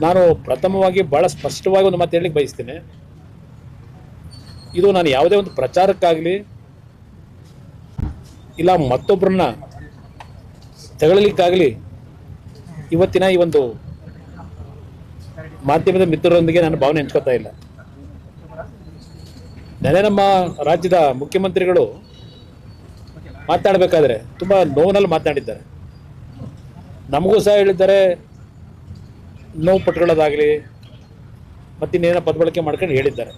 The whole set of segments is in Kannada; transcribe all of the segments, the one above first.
ನಾನು ಪ್ರಥಮವಾಗಿ ಭಾಳ ಸ್ಪಷ್ಟವಾಗಿ ಒಂದು ಮಾತು ಹೇಳಲಿಕ್ಕೆ ಬಯಸ್ತೇನೆ. ಇದು ನಾನು ಯಾವುದೇ ಒಂದು ಪ್ರಚಾರಕ್ಕಾಗಲಿ ಇಲ್ಲ ಮತ್ತೊಬ್ಬರನ್ನ ತಗೊಳ್ಳಿಕ್ಕಾಗಲಿ ಇವತ್ತಿನ ಈ ಒಂದು ಮಾಧ್ಯಮದ ಮಿತ್ರರೊಂದಿಗೆ ನಾನು ಭಾವನೆ ಹಂಚ್ಕೋತಾ ಇಲ್ಲ. ನೆನೆ ನಮ್ಮ ರಾಜ್ಯದ ಮುಖ್ಯಮಂತ್ರಿಗಳು ಮಾತನಾಡಬೇಕಾದ್ರೆ ತುಂಬ ನೋವಿನಲ್ಲಿ ಮಾತನಾಡಿದ್ದಾರೆ. ನಮಗೂ ಸಹ ಹೇಳಿದ್ದಾರೆ, ನೋವು ಪಟ್ಕೊಳ್ಳೋದಾಗಲಿ ಮತ್ತಿನ್ನೇನೋ ಪದಬಳಕೆ ಮಾಡ್ಕೊಂಡು ಹೇಳಿದ್ದಾರೆ,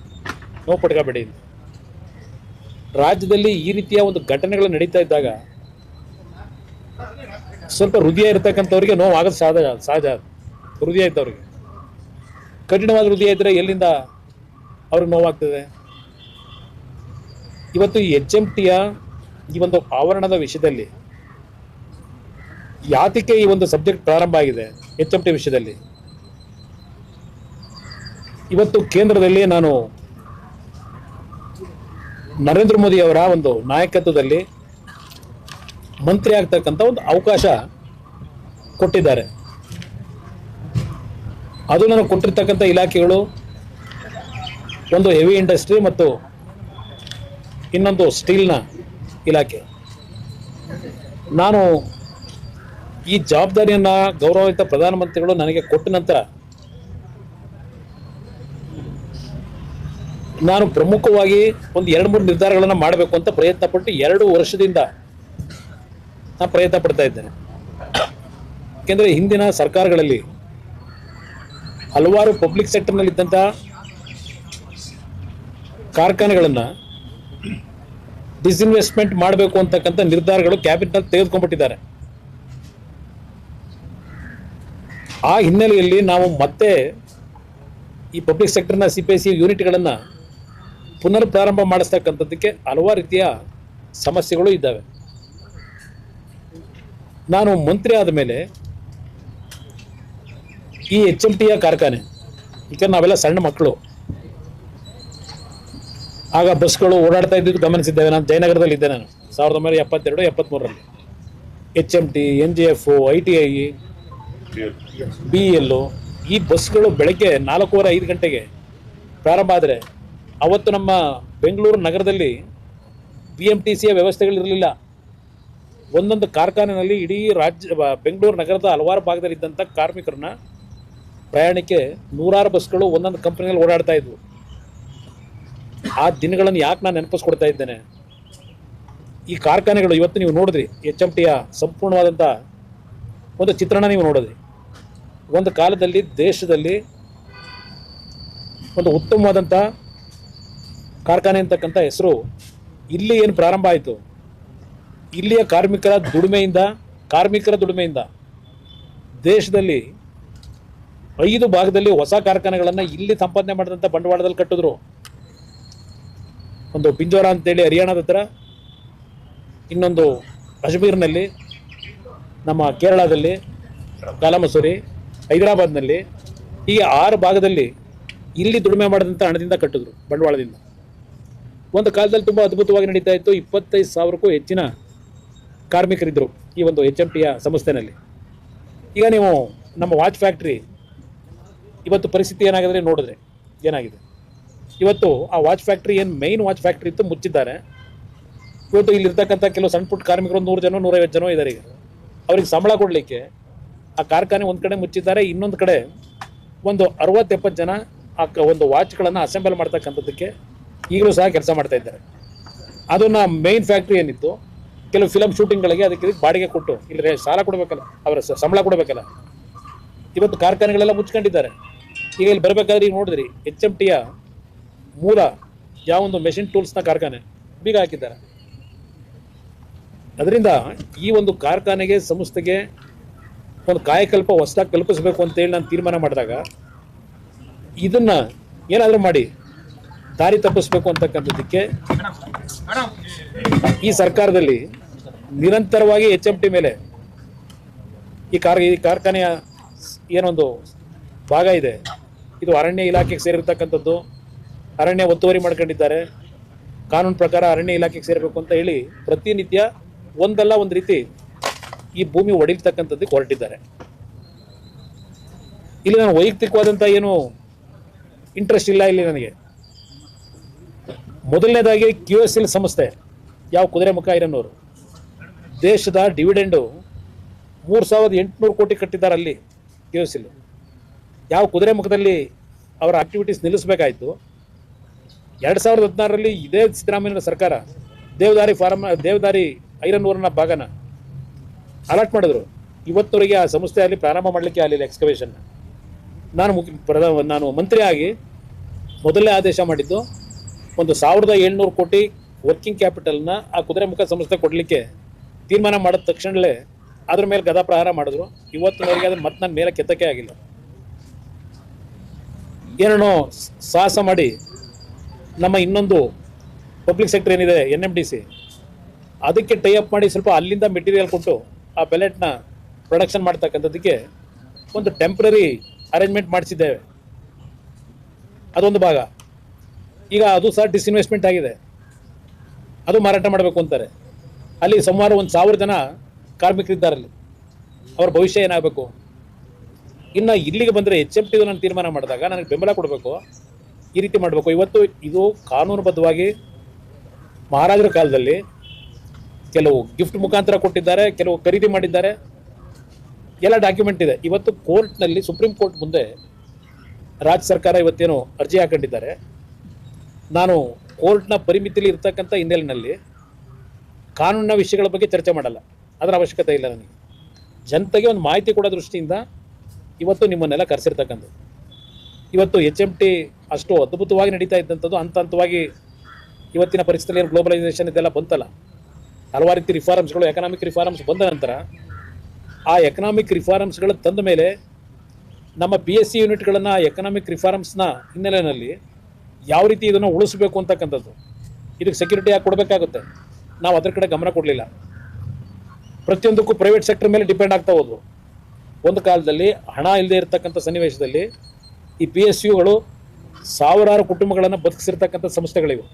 ನೋವು ಪಟ್ಕೋಬೇಡಿ. ರಾಜ್ಯದಲ್ಲಿ ಈ ರೀತಿಯ ಒಂದು ಘಟನೆಗಳು ನಡೀತಾ ಇದ್ದಾಗ ಸ್ವಲ್ಪ ಹೃದಯ ಇರತಕ್ಕಂಥವ್ರಿಗೆ ನೋವು ಆಗೋದು ಸಹಜ. ಹೃದಯ ಇದ್ದವ್ರಿಗೆ, ಕಠಿಣವಾದ ಹೃದಯ ಇದ್ದರೆ ಎಲ್ಲಿಂದ ಅವ್ರಿಗೆ ನೋವಾಗ್ತದೆ? ಇವತ್ತು ಈ HMTಯ ಈ ಒಂದು ಆವರಣದ ವಿಷಯದಲ್ಲಿ ಯಾತಕ್ಕೆ ಈ ಒಂದು ಸಬ್ಜೆಕ್ಟ್ ಪ್ರಾರಂಭ ಆಗಿದೆ? HMT ವಿಷಯದಲ್ಲಿ ಇವತ್ತು ಕೇಂದ್ರದಲ್ಲಿ ನಾನು ನರೇಂದ್ರ ಮೋದಿ ಅವರ ಒಂದು ನಾಯಕತ್ವದಲ್ಲಿ ಮಂತ್ರಿ ಆಗ್ತಕ್ಕಂಥ ಒಂದು ಅವಕಾಶ ಕೊಟ್ಟಿದ್ದಾರೆ. ಅದು ನನಗೆ ಕೊಟ್ಟಿರ್ತಕ್ಕಂಥ ಇಲಾಖೆಗಳು ಒಂದು ಹೆವಿ ಇಂಡಸ್ಟ್ರಿ ಮತ್ತು ಇನ್ನೊಂದು ಸ್ಟೀಲ್ನ ಇಲಾಖೆ. ನಾನು ಈ ಜವಾಬ್ದಾರಿಯನ್ನು ಗೌರವಾನ್ವಿತ ಪ್ರಧಾನಮಂತ್ರಿಗಳು ನನಗೆ ಕೊಟ್ಟ ನಂತರ ನಾನು ಪ್ರಮುಖವಾಗಿ ಒಂದು 2-3 ನಿರ್ಧಾರಗಳನ್ನು ಮಾಡಬೇಕು ಅಂತ ಪ್ರಯತ್ನ ಪಟ್ಟು 2 ವರ್ಷದಿಂದ ನಾನು ಪ್ರಯತ್ನ ಪಡ್ತಾ ಇದ್ದೇನೆ. ಯಾಕೆಂದರೆ ಹಿಂದಿನ ಸರ್ಕಾರಗಳಲ್ಲಿ ಹಲವಾರು ಪಬ್ಲಿಕ್ ಸೆಕ್ಟರ್ನಲ್ಲಿದ್ದಂಥ ಕಾರ್ಖಾನೆಗಳನ್ನು ಡಿಸ್ಇನ್ವೆಸ್ಟ್ಮೆಂಟ್ ಮಾಡಬೇಕು ಅಂತಕ್ಕಂಥ ನಿರ್ಧಾರಗಳು ಕ್ಯಾಬಿನೆಟ್ನಲ್ಲಿ ತೆಗೆದುಕೊಂಡ್ಬಿಟ್ಟಿದ್ದಾರೆ. ಆ ಹಿನ್ನೆಲೆಯಲ್ಲಿ ನಾವು ಮತ್ತೆ ಈ ಪಬ್ಲಿಕ್ ಸೆಕ್ಟರ್ನ CPSE ಯೂನಿಟ್ಗಳನ್ನು ಪುನರ್ ಪ್ರಾರಂಭ ಮಾಡಿಸ್ತಕ್ಕಂಥದ್ದಕ್ಕೆ ಹಲವಾರು ರೀತಿಯ ಸಮಸ್ಯೆಗಳು ಇದ್ದಾವೆ. ನಾನು ಮಂತ್ರಿ ಆದ ಮೇಲೆ ಈ HMTಯ ಕಾರ್ಖಾನೆ, ಈಗ ನಾವೆಲ್ಲ ಸಣ್ಣ ಮಕ್ಕಳು, ಆಗ ಬಸ್ಗಳು ಓಡಾಡ್ತಾ ಇದ್ದಿದ್ದು ಗಮನಿಸಿದ್ದೇವೆ. ನಾನು ಜಯನಗರದಲ್ಲಿ ಇದ್ದೆ. ನಾನು 1972-73ರಲ್ಲಿ HMT, NGF, ITI, BEL ಈ ಬಸ್ಗಳು ಬೆಳಗ್ಗೆ 4:15 ಗಂಟೆಗೆ ಪ್ರಾರಂಭ ಆದರೆ ಅವತ್ತು ನಮ್ಮ ಬೆಂಗಳೂರು ನಗರದಲ್ಲಿ BMTCಯ ವ್ಯವಸ್ಥೆಗಳಿರಲಿಲ್ಲ. ಒಂದೊಂದು ಕಾರ್ಖಾನೆಯಲ್ಲಿ ಇಡೀ ಬೆಂಗಳೂರು ನಗರದ ಹಲವಾರು ಭಾಗದಲ್ಲಿದ್ದಂಥ ಕಾರ್ಮಿಕರನ್ನ ಪ್ರಯಾಣಕ್ಕೆ 100 ಬಸ್ಗಳು ಒಂದೊಂದು ಕಂಪನಿಯಲ್ಲಿ ಓಡಾಡ್ತಾ ಇದ್ವು. ಆ ದಿನಗಳನ್ನು ಯಾಕೆ ನಾನು ನೆನಪಿಸ್ಕೊಡ್ತಾ ಇದ್ದೇನೆ? ಈ ಕಾರ್ಖಾನೆಗಳು ಇವತ್ತು ನೀವು ನೋಡಿದ್ರಿ, HMTಯ ಸಂಪೂರ್ಣವಾದಂಥ ಒಂದು ಚಿತ್ರಣ ನೀವು ನೋಡಿದ್ರಿ. ಒಂದು ಕಾಲದಲ್ಲಿ ದೇಶದಲ್ಲಿ ಒಂದು ಉತ್ತಮವಾದಂಥ ಕಾರ್ಖಾನೆ ಅಂತಕ್ಕಂಥ ಹೆಸರು ಇಲ್ಲಿ ಏನು ಪ್ರಾರಂಭ ಆಯಿತು, ಇಲ್ಲಿಯ ಕಾರ್ಮಿಕರ ದುಡಿಮೆಯಿಂದ ದೇಶದಲ್ಲಿ 5 ಭಾಗದಲ್ಲಿ ಹೊಸ ಕಾರ್ಖಾನೆಗಳನ್ನು ಇಲ್ಲಿ ಸಂಪಾದನೆ ಮಾಡಿದಂಥ ಬಂಡವಾಳದಲ್ಲಿ ಕಟ್ಟಿದ್ರು. ಒಂದು ಪಿಂಜೋರ ಅಂತೇಳಿ ಹರಿಯಾಣದ ಹತ್ರ, ಇನ್ನೊಂದು ಅಜ್ಮೀರ್ನಲ್ಲಿ, ನಮ್ಮ ಕೇರಳದಲ್ಲಿ ಕಾಲಮಸೂರಿ, ಹೈದರಾಬಾದ್ನಲ್ಲಿ, ಹೀಗೆ 6 ಭಾಗದಲ್ಲಿ ಇಲ್ಲಿ ದುಡಿಮೆ ಮಾಡಿದಂಥ ಹಣದಿಂದ ಕಟ್ಟಿದ್ರು, ಬಂಡವಾಳದಿಂದ. ಒಂದು ಕಾಲದಲ್ಲಿ ತುಂಬ ಅದ್ಭುತವಾಗಿ ನಡೀತಾ ಇತ್ತು. 25,000ಕ್ಕೂ ಹೆಚ್ಚಿನ ಕಾರ್ಮಿಕರಿದ್ದರು ಈ ಒಂದು HMTಯ ಸಂಸ್ಥೆನಲ್ಲಿ. ಈಗ ನೀವು ನಮ್ಮ ವಾಚ್ ಫ್ಯಾಕ್ಟ್ರಿ ಇವತ್ತು ಪರಿಸ್ಥಿತಿ ಏನಾಗಿದೆ ನೋಡಿದ್ರೆ ಏನಾಗಿದೆ. ಇವತ್ತು ಆ ವಾಚ್ ಫ್ಯಾಕ್ಟ್ರಿ ಏನು ಮೈನ್ ವಾಚ್ ಫ್ಯಾಕ್ಟ್ರಿ ಇತ್ತು, ಮುಚ್ಚಿದ್ದಾರೆ. ಇವತ್ತು ಇಲ್ಲಿರ್ತಕ್ಕಂಥ ಕೆಲವು ಸಣ್ಣ ಪುಟ್ಟ ಕಾರ್ಮಿಕರು 100 ಜನ 150 ಜನ ಇದ್ದಾರೆ. ಈಗ ಅವ್ರಿಗೆ ಸಂಬಳ ಕೊಡಲಿಕ್ಕೆ ಆ ಕಾರ್ಖಾನೆ ಒಂದು ಕಡೆ ಮುಚ್ಚಿದ್ದಾರೆ, ಇನ್ನೊಂದು ಕಡೆ ಒಂದು 60-70 ಜನ ಆ ಒಂದು ವಾಚ್ಗಳನ್ನು ಅಸೆಂಬಲ್ ಮಾಡ್ತಕ್ಕಂಥದ್ದಕ್ಕೆ ಈಗಲೂ ಸಹ ಕೆಲಸ ಮಾಡ್ತಾ ಇದ್ದಾರೆ. ಅದನ್ನು ಮೇನ್ ಫ್ಯಾಕ್ಟ್ರಿ ಏನಿತ್ತು, ಕೆಲವು ಫಿಲಮ್ ಶೂಟಿಂಗ್ಗಳಿಗೆ ಅದಕ್ಕೆ ಬಾಡಿಗೆ ಕೊಟ್ಟು ಇಲ್ಲಿ ಸಾಲ ಕೊಡಬೇಕಲ್ಲ, ಅವರ ಸಂಬಳ ಕೊಡಬೇಕಲ್ಲ. ಇವತ್ತು ಕಾರ್ಖಾನೆಗಳೆಲ್ಲ ಮುಚ್ಕೊಂಡಿದ್ದಾರೆ. ಈಗ ಇಲ್ಲಿ ಬರಬೇಕಾದ್ರೆ ಈಗ ನೋಡಿದ್ರಿ, HMTಯ ಮೂಲ ಯಾವೊಂದು ಮೆಷಿನ್ ಟೂಲ್ಸ್ನ ಕಾರ್ಖಾನೆ ಬೀಗ ಹಾಕಿದ್ದಾರೆ. ಅದರಿಂದ ಈ ಒಂದು ಕಾರ್ಖಾನೆಗೆ, ಸಂಸ್ಥೆಗೆ ಒಂದು ಕಾಯಕಲ್ಪ ಹೊಸದಾಗಿ ಕಲ್ಪಿಸಬೇಕು ಅಂತೇಳಿ ನಾನು ತೀರ್ಮಾನ ಮಾಡಿದಾಗ ಇದನ್ನು ಏನಾದರೂ ಮಾಡಿ ದಾರಿ ತಪ್ಪಿಸ್ಬೇಕು ಅಂತಕ್ಕಂಥದ್ದಕ್ಕೆ ಈ ಸರ್ಕಾರದಲ್ಲಿ ನಿರಂತರವಾಗಿ HMT ಮೇಲೆ ಈ ಕಾರ್ಖಾನೆಯ ಏನೊಂದು ಭಾಗ ಇದೆ, ಇದು ಅರಣ್ಯ ಇಲಾಖೆಗೆ ಸೇರಿರ್ತಕ್ಕಂಥದ್ದು. ಅರಣ್ಯ ಒತ್ತುವರಿ ಮಾಡ್ಕೊಂಡಿದ್ದಾರೆ. ಕಾನೂನು ಪ್ರಕಾರ ಅರಣ್ಯ ಇಲಾಖೆಗೆ ಸೇರಬೇಕು ಅಂತ ಹೇಳಿ ಪ್ರತಿನಿತ್ಯ ಒಂದಲ್ಲ ಒಂದು ರೀತಿ ಈ ಭೂಮಿ ಒಡಿಲ್ತಕ್ಕಂಥದ್ದಕ್ಕೆ ಹೊರಟಿದ್ದಾರೆ. ಇಲ್ಲಿ ನಾನು ವೈಯಕ್ತಿಕವಾದಂಥ ಏನು ಇಂಟ್ರೆಸ್ಟ್ ಇಲ್ಲ ಇಲ್ಲಿ ನನಗೆ. ಮೊದಲನೇದಾಗಿ QSL ಸಂಸ್ಥೆ ಯಾವ ಕುದುರೆಮುಖ ಐರನ್ನವರು ದೇಶದ ಡಿವಿಡೆಂಡು 3,800 ಕೋಟಿ ಕಟ್ಟಿದ್ದಾರೆ ಅಲ್ಲಿ QSL. ಯಾವ ಕುದುರೆಮುಖದಲ್ಲಿ ಅವರ ಆಕ್ಟಿವಿಟೀಸ್ ನಿಲ್ಲಿಸಬೇಕಾಯಿತು. 2016ರಲ್ಲಿ ಇದೇ ಸಿದ್ದರಾಮಯ್ಯ ಸರ್ಕಾರ ದೇವದಾರಿ ಐರನ್ ಓರ್ನ ಭಾಗನ ಅಲಾಟ್ ಮಾಡಿದ್ರು. ಇವತ್ತವರೆಗೆ ಆ ಸಂಸ್ಥೆ ಅಲ್ಲಿ ಪ್ರಾರಂಭ ಮಾಡಲಿಕ್ಕೆ ಆಗಲಿಲ್ಲ ಎಕ್ಸ್ಕವೇಷನ್. ನಾನು ಮಂತ್ರಿ ಆಗಿ ಮೊದಲನೇ ಆದೇಶ ಮಾಡಿದ್ದು 1,700 ಕೋಟಿ ವರ್ಕಿಂಗ್ ಕ್ಯಾಪಿಟಲ್ನ ಆ ಕುದುರೆಮುಖ ಸಂಸ್ಥೆ ಕೊಡಲಿಕ್ಕೆ ತೀರ್ಮಾನ ಮಾಡಿದ ತಕ್ಷಣವೇ ಅದ್ರ ಮೇಲೆ ಗದಾ ಪ್ರಹಾರ ಮಾಡಿದ್ರು. ಇವತ್ತಿನವರೆಗೆ ಅದನ್ನು ಮತ್ತೆ ನನ್ನ ಮೇಲೆ ಕೆತ್ತಕ್ಕೆ ಆಗಿಲ್ಲ. ಏನೇನೋ ಸಾಹಸ ಮಾಡಿ ನಮ್ಮ ಇನ್ನೊಂದು ಪಬ್ಲಿಕ್ ಸೆಕ್ಟರ್ ಏನಿದೆ NMDC ಅದಕ್ಕೆ ಟೈ ಅಪ್ ಮಾಡಿ ಸ್ವಲ್ಪ ಅಲ್ಲಿಂದ ಮೆಟೀರಿಯಲ್ ಕೊಟ್ಟು ಆ ಪೆಲೆಟ್ನ ಪ್ರೊಡಕ್ಷನ್ ಮಾಡ್ತಕ್ಕಂಥದ್ದಕ್ಕೆ ಒಂದು ಟೆಂಪ್ರರಿ ಅರೇಂಜ್ಮೆಂಟ್ ಮಾಡಿಸಿದ್ದೇವೆ. ಅದೊಂದು ಭಾಗ. ಈಗ ಅದು ಸಹ ಡಿಸ್ಇನ್ವೆಸ್ಟ್ಮೆಂಟ್ ಆಗಿದೆ. ಅದು ಮಾರಾಟ ಮಾಡಬೇಕು ಅಂತಾರೆ. ಅಲ್ಲಿ ಸುಮಾರು 1,000 ಜನ ಕಾರ್ಮಿಕರಿದ್ದಾರೆ. ಅಲ್ಲಿ ಅವ್ರ ಭವಿಷ್ಯ ಏನಾಗಬೇಕು? ಇನ್ನು ಇಲ್ಲಿಗೆ ಬಂದರೆ HMT ನಾನು ತೀರ್ಮಾನ ಮಾಡಿದಾಗ ನನಗೆ ಬೆಂಬಲ ಕೊಡಬೇಕು, ಈ ರೀತಿ ಮಾಡಬೇಕು. ಇವತ್ತು ಇದು ಕಾನೂನುಬದ್ಧವಾಗಿ ಮಹಾರಾಜರ ಕಾಲದಲ್ಲಿ ಕೆಲವು ಗಿಫ್ಟ್ ಮುಖಾಂತರ ಕೊಟ್ಟಿದ್ದಾರೆ, ಕೆಲವು ಖರೀದಿ ಮಾಡಿದ್ದಾರೆ, ಎಲ್ಲ ಡಾಕ್ಯುಮೆಂಟ್ ಇದೆ. ಇವತ್ತು ಕೋರ್ಟ್ನಲ್ಲಿ ಸುಪ್ರೀಂ ಕೋರ್ಟ್ ಮುಂದೆ ರಾಜ್ಯ ಸರ್ಕಾರ ಇವತ್ತೇನು ಅರ್ಜಿ ಹಾಕೊಂಡಿದ್ದಾರೆ. ನಾನು ಕೋರ್ಟ್ನ ಪರಿಮಿತಿಯಲ್ಲಿ ಇರ್ತಕ್ಕಂಥ ಹಿನ್ನೆಲೆಯಲ್ಲಿ ಕಾನೂನಿನ ವಿಷಯಗಳ ಬಗ್ಗೆ ಚರ್ಚೆ ಮಾಡಲ್ಲ, ಅದರ ಅವಶ್ಯಕತೆ ಇಲ್ಲ ನನಗೆ. ಜನತೆಗೆ ಒಂದು ಮಾಹಿತಿ ಕೊಡೋ ದೃಷ್ಟಿಯಿಂದ ಇವತ್ತು ನಿಮ್ಮನ್ನೆಲ್ಲ ಕರೆಸಿರ್ತಕ್ಕಂಥದ್ದು. ಇವತ್ತು HMT ಅಷ್ಟು ಅದ್ಭುತವಾಗಿ ನಡೀತಾ ಇದ್ದಂಥದ್ದು ಹಂತ ಹಂತವಾಗಿ ಇವತ್ತಿನ ಪರಿಸ್ಥಿತಿಯಲ್ಲಿ ಏನು ಗ್ಲೋಬಲೈಸೇಷನ್ ಇದೆಲ್ಲ ಬಂತಲ್ಲ, ಹಲವಾರು ರೀತಿ ರಿಫಾರ್ಮ್ಸ್ಗಳು, ಎಕನಾಮಿಕ್ ರಿಫಾರ್ಮ್ಸ್ ಬಂದ ನಂತರ ಆ ಎಕನಾಮಿಕ್ ರಿಫಾರ್ಮ್ಸ್ಗಳು ತಂದ ಮೇಲೆ ನಮ್ಮ PSC ಯೂನಿಟ್ಗಳನ್ನು ಎಕನಾಮಿಕ್ ರಿಫಾರ್ಮ್ಸ್ನ ಹಿನ್ನೆಲೆಯಲ್ಲಿ ಯಾವ ರೀತಿ ಇದನ್ನು ಉಳಿಸಬೇಕು ಅಂತಕ್ಕಂಥದ್ದು, ಇದಕ್ಕೆ ಸೆಕ್ಯೂರಿಟಿ ಯಾಕೆ ಕೊಡಬೇಕಾಗುತ್ತೆ, ನಾವು ಅದರ ಕಡೆ ಗಮನ ಕೊಡಲಿಲ್ಲ. ಪ್ರತಿಯೊಂದಕ್ಕೂ ಪ್ರೈವೇಟ್ ಸೆಕ್ಟರ್ ಮೇಲೆ ಡಿಪೆಂಡ್ ಆಗ್ತಾ ಹೋದ್ವು. ಒಂದು ಕಾಲದಲ್ಲಿ ಹಣ ಇಲ್ಲದೆ ಇರತಕ್ಕಂಥ ಸನ್ನಿವೇಶದಲ್ಲಿ ಈ PSUಗಳು ಸಾವಿರಾರು ಕುಟುಂಬಗಳನ್ನು ಬದುಕಿಸಿರ್ತಕ್ಕಂಥ ಸಂಸ್ಥೆಗಳಿವೆ.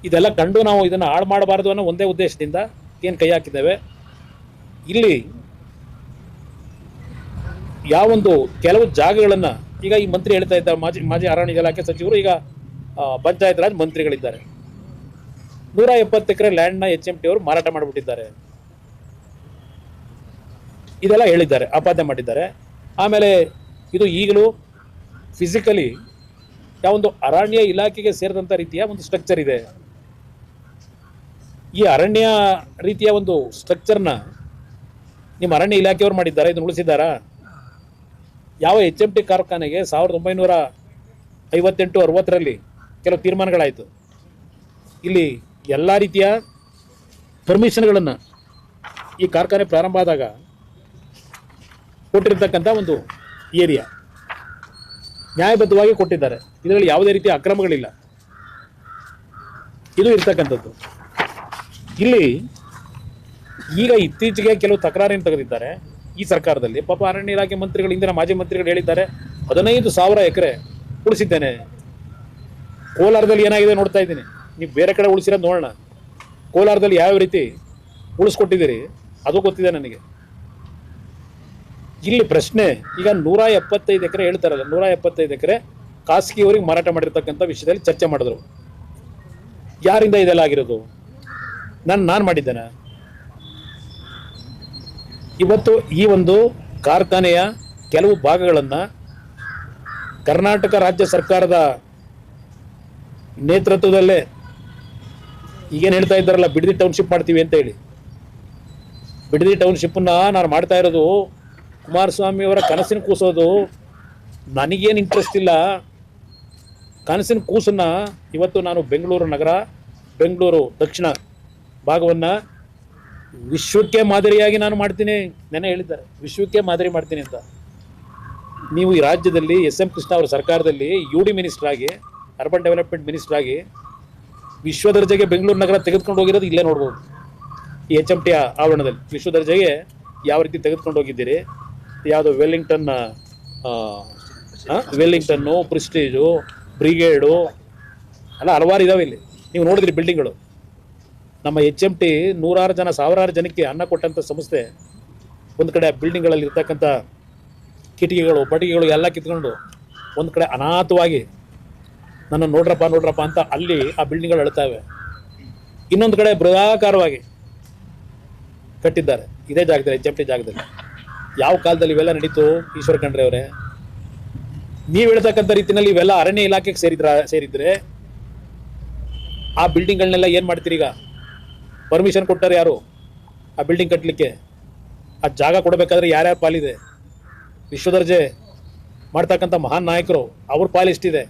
ಇದೆಲ್ಲ ಕಂಡು ನಾವು ಇದನ್ನು ಹಾಳು ಮಾಡಬಾರ್ದು ಅನ್ನೋ ಒಂದೇ ಉದ್ದೇಶದಿಂದ ಏನು ಕೈ ಹಾಕಿದ್ದೇವೆ. ಇಲ್ಲಿ ಯಾವೊಂದು ಕೆಲವು ಜಾಗಗಳನ್ನು ಈಗ ಈ ಮಂತ್ರಿ ಹೇಳ್ತಾ ಇದ್ದಾರೆ, ಮಾಜಿ ಅರಣ್ಯ ಇಲಾಖೆ ಸಚಿವರು, ಈಗ ಪಂಚಾಯತ್ ರಾಜ್ ಮಂತ್ರಿಗಳಿದ್ದಾರೆ. 170 ಎಕರೆ ಲ್ಯಾಂಡ್ನ HMT ಅವರು ಮಾರಾಟ ಮಾಡಿಬಿಟ್ಟಿದ್ದಾರೆ, ಇದೆಲ್ಲ ಹೇಳಿದ್ದಾರೆ, ಆಪಾದನೆ ಮಾಡಿದ್ದಾರೆ. ಆಮೇಲೆ ಇದು ಈಗಲೂ ಫಿಸಿಕಲಿ ಯಾವೊಂದು ಅರಣ್ಯ ಇಲಾಖೆಗೆ ಸೇರಿದಂಥ ರೀತಿಯ ಒಂದು ಸ್ಟ್ರಕ್ಚರ್ ಇದೆ. ಈ ಅರಣ್ಯ ರೀತಿಯ ಒಂದು ಸ್ಟ್ರಕ್ಚರ್ನ ನಿಮ್ಮ ಅರಣ್ಯ ಇಲಾಖೆಯವರು ಮಾಡಿದ್ದಾರೆ, ಇದನ್ನು ಉಳಿಸಿದ್ದಾರಾ? ಯಾವ HMT ಕಾರ್ಖಾನೆಗೆ 1958-60ರಲ್ಲಿ ಕೆಲವು ತೀರ್ಮಾನಗಳಾಯಿತು. ಇಲ್ಲಿ ಎಲ್ಲ ರೀತಿಯ ಪರ್ಮಿಷನ್ಗಳನ್ನು ಈ ಕಾರ್ಖಾನೆ ಪ್ರಾರಂಭ ಆದಾಗ ಕೊಟ್ಟಿರ್ತಕ್ಕಂಥ ಒಂದು ಏರಿಯಾ ನ್ಯಾಯಬದ್ಧವಾಗಿ ಕೊಟ್ಟಿದ್ದಾರೆ. ಇದರಲ್ಲಿ ಯಾವುದೇ ರೀತಿಯ ಅಕ್ರಮಗಳಿಲ್ಲ. ಇದು ಇರ್ತಕ್ಕಂಥದ್ದು. ಇಲ್ಲಿ ಈಗ ಇತ್ತೀಚೆಗೆ ಕೆಲವು ತಕರಾರೇನು ತೆಗೆದಿದ್ದಾರೆ ಈ ಸರ್ಕಾರದಲ್ಲಿ. ಪಾಪ ಅರಣ್ಯ ಇಲಾಖೆ ಮಂತ್ರಿಗಳು, ಇಂದಿನ ಮಾಜಿ ಮಂತ್ರಿಗಳು ಹೇಳಿದ್ದಾರೆ 15,000 ಎಕರೆ ಉಳಿಸಿದ್ದೇನೆ. ಕೋಲಾರದಲ್ಲಿ ಏನಾಗಿದೆ ನೋಡ್ತಾ ಇದ್ದೀನಿ, ನೀವು ಬೇರೆ ಕಡೆ ಉಳಿಸಿರೋದು ನೋಡೋಣ. ಕೋಲಾರದಲ್ಲಿ ಯಾವ ರೀತಿ ಉಳಿಸ್ಕೊಟ್ಟಿದ್ದೀರಿ ಅದು ಗೊತ್ತಿದೆ ನನಗೆ. ಇಲ್ಲಿ ಪ್ರಶ್ನೆ, ಈಗ 175 ಎಕರೆ ಹೇಳ್ತಾರಲ್ಲ, 175 ಎಕರೆ ಖಾಸಗಿಯವರಿಗೆ ಮಾರಾಟ ಮಾಡಿರ್ತಕ್ಕಂಥ ವಿಷಯದಲ್ಲಿ ಚರ್ಚೆ ಮಾಡಿದ್ರು. ಯಾರಿಂದ ಇದೆಲ್ಲ ಆಗಿರೋದು? ನಾನು ಮಾಡಿದ್ದೇನೆ. ಇವತ್ತು ಈ ಒಂದು ಕಾರ್ಖಾನೆಯ ಕೆಲವು ಭಾಗಗಳನ್ನು ಕರ್ನಾಟಕ ರಾಜ್ಯ ಸರ್ಕಾರದ ನೇತೃತ್ವದಲ್ಲೇ ಈಗೇನು ಹೇಳ್ತಾ ಇದ್ದಾರಲ್ಲ, ಬಿಡದಿ ಟೌನ್ಶಿಪ್ ಮಾಡ್ತೀವಿ ಅಂತ ಹೇಳಿ, ಬಿಡದಿ ಟೌನ್ಶಿಪ್ಪನ್ನು ನಾನು ಮಾಡ್ತಾ ಇರೋದು ಕುಮಾರಸ್ವಾಮಿ ಅವರ ಕನಸಿನ ಕೂಸೋದು. ನನಗೇನು ಇಂಟ್ರೆಸ್ಟ್ ಇಲ್ಲ. ಕನಸಿನ ಕೂಸನ್ನು ಇವತ್ತು ನಾನು ಬೆಂಗಳೂರು ನಗರ, ಬೆಂಗಳೂರು ದಕ್ಷಿಣ ಭಾಗವನ್ನು ವಿಶ್ವಕ್ಕೆ ಮಾದರಿಯಾಗಿ ನಾನು ಮಾಡ್ತೀನಿ. ನೆನೆ ಹೇಳಿದ್ದಾರೆ ವಿಶ್ವಕ್ಕೆ ಮಾದರಿ ಮಾಡ್ತೀನಿ ಅಂತ. ನೀವು ಈ ರಾಜ್ಯದಲ್ಲಿ SM ಕೃಷ್ಣ ಅವರ ಸರ್ಕಾರದಲ್ಲಿ UD ಮಿನಿಸ್ಟರ್ ಆಗಿ, ಅರ್ಬನ್ ಡೆವಲಪ್ಮೆಂಟ್ ಮಿನಿಸ್ಟರ್ ಆಗಿ ವಿಶ್ವ ದರ್ಜೆಗೆ ಬೆಂಗಳೂರು ನಗರ ತೆಗೆದುಕೊಂಡು ಹೋಗಿರೋದು ಇಲ್ಲೇ ನೋಡ್ಬೋದು. ಈ HMT ಆವರಣದಲ್ಲಿ ವಿಶ್ವ ದರ್ಜೆಗೆ ಯಾವ ರೀತಿ ತೆಗೆದುಕೊಂಡು ಹೋಗಿದ್ದೀರಿ. ಯಾವುದೋ ವೆಲ್ಲಿಂಗ್ಟನ್ನು, ಪ್ರಿಸ್ಟೀಜು, ಬ್ರಿಗೇಡು ಅಲ್ಲ, ಹಲವಾರು ಇದಾವೆ ಇಲ್ಲಿ. ನೀವು ನೋಡಿದ್ರಿ ಬಿಲ್ಡಿಂಗ್ಗಳು. ನಮ್ಮ HMT ಸಾವಿರಾರು ಜನಕ್ಕೆ ಅನ್ನ ಕೊಟ್ಟಂಥ ಸಂಸ್ಥೆ. ಒಂದು ಕಡೆ ಬಿಲ್ಡಿಂಗ್ಗಳಲ್ಲಿ ಇರ್ತಕ್ಕಂಥ ಕಿಟಕಿಗಳು ಪಟಿಕೆಗಳು ಎಲ್ಲ ಕಿತ್ಕೊಂಡು ಒಂದು ಕಡೆ ಅನಾಥವಾಗಿ ನನ್ನ ನೋಡ್ರಪ್ಪ ಅಂತ ಅಲ್ಲಿ ಆ ಬಿಲ್ಡಿಂಗ್ಗಳು ಅಳ್ತಾವೆ. ಇನ್ನೊಂದು ಕಡೆ ಬೃಹದಾಕಾರವಾಗಿ ಕಟ್ಟಿದ್ದಾರೆ ಇದೇ ಜಾಗದಲ್ಲಿ, HMT ಜಾಗದಲ್ಲಿ. ಯಾವ ಕಾಲದಲ್ಲಿ ಇವೆಲ್ಲ ನಡೀತು ಈಶ್ವರ ಖಂಡ್ರೆ ಅವರೇ? ನೀವು ಹೇಳ್ತಕ್ಕಂಥ ರೀತಿಯಲ್ಲಿ ಇವೆಲ್ಲ ಅರಣ್ಯ ಇಲಾಖೆಗೆ ಸೇರಿದ್ರೆ ಆ ಬಿಲ್ಡಿಂಗ್ಗಳನ್ನೆಲ್ಲ ಏನು ಮಾಡ್ತೀರಿ? ಈಗ ಪರ್ಮಿಷನ್ ಕೊಟ್ಟಾರೆ ಯಾರು ಆ ಬಿಲ್ಡಿಂಗ್ ಕಟ್ಟಲಿಕ್ಕೆ? ಆ ಜಾಗ ಕೊಡಬೇಕಾದ್ರೆ ಯಾರ್ಯಾರ ಪಾಲಿದೆ? ವಿಶ್ವದರ್ಜೆ ಮಾಡ್ತಕ್ಕಂಥ ಮಹಾನ್ ನಾಯಕರು ಅವ್ರ ಪಾಲಿಷ್ಟಿದೆ.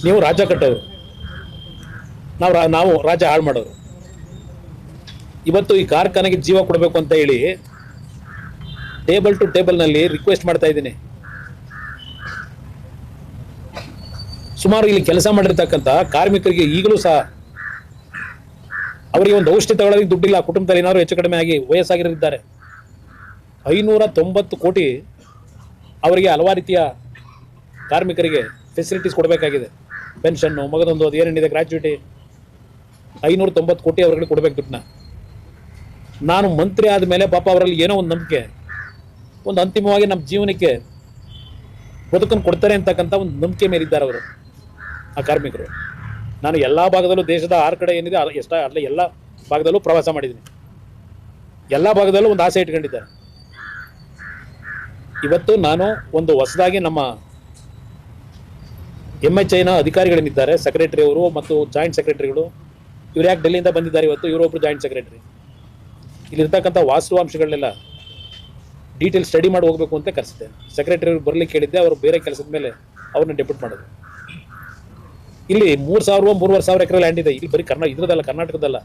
ನೀವು ರಾಜ್ಯ ಕಟ್ಟೋರು, ನಾವು ರಾಜ್ಯ ಹಾಳು ಮಾಡೋರು. ಇವತ್ತು ಈ ಕಾರ್ಖಾನೆಗೆ ಜೀವ ಕೊಡಬೇಕು ಅಂತ ಹೇಳಿ ಟೇಬಲ್ ಟು ಟೇಬಲ್ನಲ್ಲಿ ರಿಕ್ವೆಸ್ಟ್ ಮಾಡ್ತಾ ಇದ್ದೀನಿ. ಸುಮಾರು ಇಲ್ಲಿ ಕೆಲಸ ಮಾಡಿರ್ತಕ್ಕಂಥ ಕಾರ್ಮಿಕರಿಗೆ ಈಗಲೂ ಸಹ ಅವರಿಗೆ ಒಂದು ಔಷಧಿ ತಗೊಳ್ಳೋದಕ್ಕೆ ದುಡ್ಡಿಲ್ಲ. ಕುಟುಂಬದಲ್ಲಿ ಏನಾದ್ರು ಹೆಚ್ಚು ಕಡಿಮೆ ಆಗಿ ವಯಸ್ಸಾಗಿರಿದ್ದಾರೆ. 590 ಕೋಟಿ ಅವರಿಗೆ ಹಲವಾರು ರೀತಿಯ ಕಾರ್ಮಿಕರಿಗೆ ಫೆಸಿಲಿಟೀಸ್ ಕೊಡಬೇಕಾಗಿದೆ. ಪೆನ್ಷನ್ನು, ಮಗದೊಂದು ಅದು ಏನೇನಿದೆ ಗ್ರ್ಯಾಚ್ಯುಟಿ, 590 ಕೋಟಿ ಅವರಿಗೆ ಕೊಡಬೇಕು ದುಡ್ಡನ್ನ. ನಾನು ಮಂತ್ರಿ ಆದಮೇಲೆ ಪಾಪ ಅವರಲ್ಲಿ ಏನೋ ಒಂದು ನಂಬಿಕೆ, ಒಂದು ಅಂತಿಮವಾಗಿ ನಮ್ಮ ಜೀವನಕ್ಕೆ ಬದುಕನ್ನು ಕೊಡ್ತಾರೆ ಅಂತಕ್ಕಂಥ ಒಂದು ನಂಬಿಕೆ ಮೇಲಿದ್ದಾರೆ ಅವರು, ಆ ಕಾರ್ಮಿಕರು. ನಾನು ಎಲ್ಲ ಭಾಗದಲ್ಲೂ, ದೇಶದ 6 ಕಡೆ ಏನಿದೆ ಅಲ್ಲ ಎಲ್ಲ ಭಾಗದಲ್ಲೂ ಪ್ರವಾಸ ಮಾಡಿದ್ದೀನಿ. ಎಲ್ಲ ಭಾಗದಲ್ಲೂ ಒಂದು ಆಸೆ ಇಟ್ಕೊಂಡಿದ್ದಾರೆ. ಇವತ್ತು ನಾನು ಒಂದು ಹೊಸದಾಗಿ ನಮ್ಮ MHIನ ಅಧಿಕಾರಿಗಳೇನಿದ್ದಾರೆ, ಸೆಕ್ರೆಟರಿ ಅವರು ಮತ್ತು ಜಾಯಿಂಟ್ ಸೆಕ್ರೆಟರಿಗಳು, ಇವ್ರು ಯಾಕೆ ಡೆಲ್ಲಿಯಿಂದ ಬಂದಿದ್ದಾರೆ ಇವತ್ತು? ಇವರೊಬ್ಬರು ಜಾಯಿಂಟ್ ಸೆಕ್ರೆಟರಿ. ಇಲ್ಲಿರ್ತಕ್ಕಂಥ ವಾಸ್ತವಾಂಶಗಳನ್ನೆಲ್ಲ ಡೀಟೇಲ್ ಸ್ಟಡಿ ಮಾಡಿ ಹೋಗಬೇಕು ಅಂತ ಕರೆಸಿದೆ. ಸೆಕ್ರೆಟರಿ ಅವ್ರು ಬರ್ಲಿಕ್ಕೆ ಹೇಳಿದ್ದೆ, ಅವರು ಬೇರೆ ಕೆಲಸದ ಮೇಲೆ ಅವ್ರನ್ನ ಡೆಪ್ಯೂಟ್ ಮಾಡೋದು. ಇಲ್ಲಿ 3,000-3,500 ಎಕರೆ ಲ್ಯಾಂಡ್ ಇದೆ. ಇಲ್ಲಿ ಬರೀ ಇದ್ರದಲ್ಲ, ಕರ್ನಾಟಕದಲ್ಲ,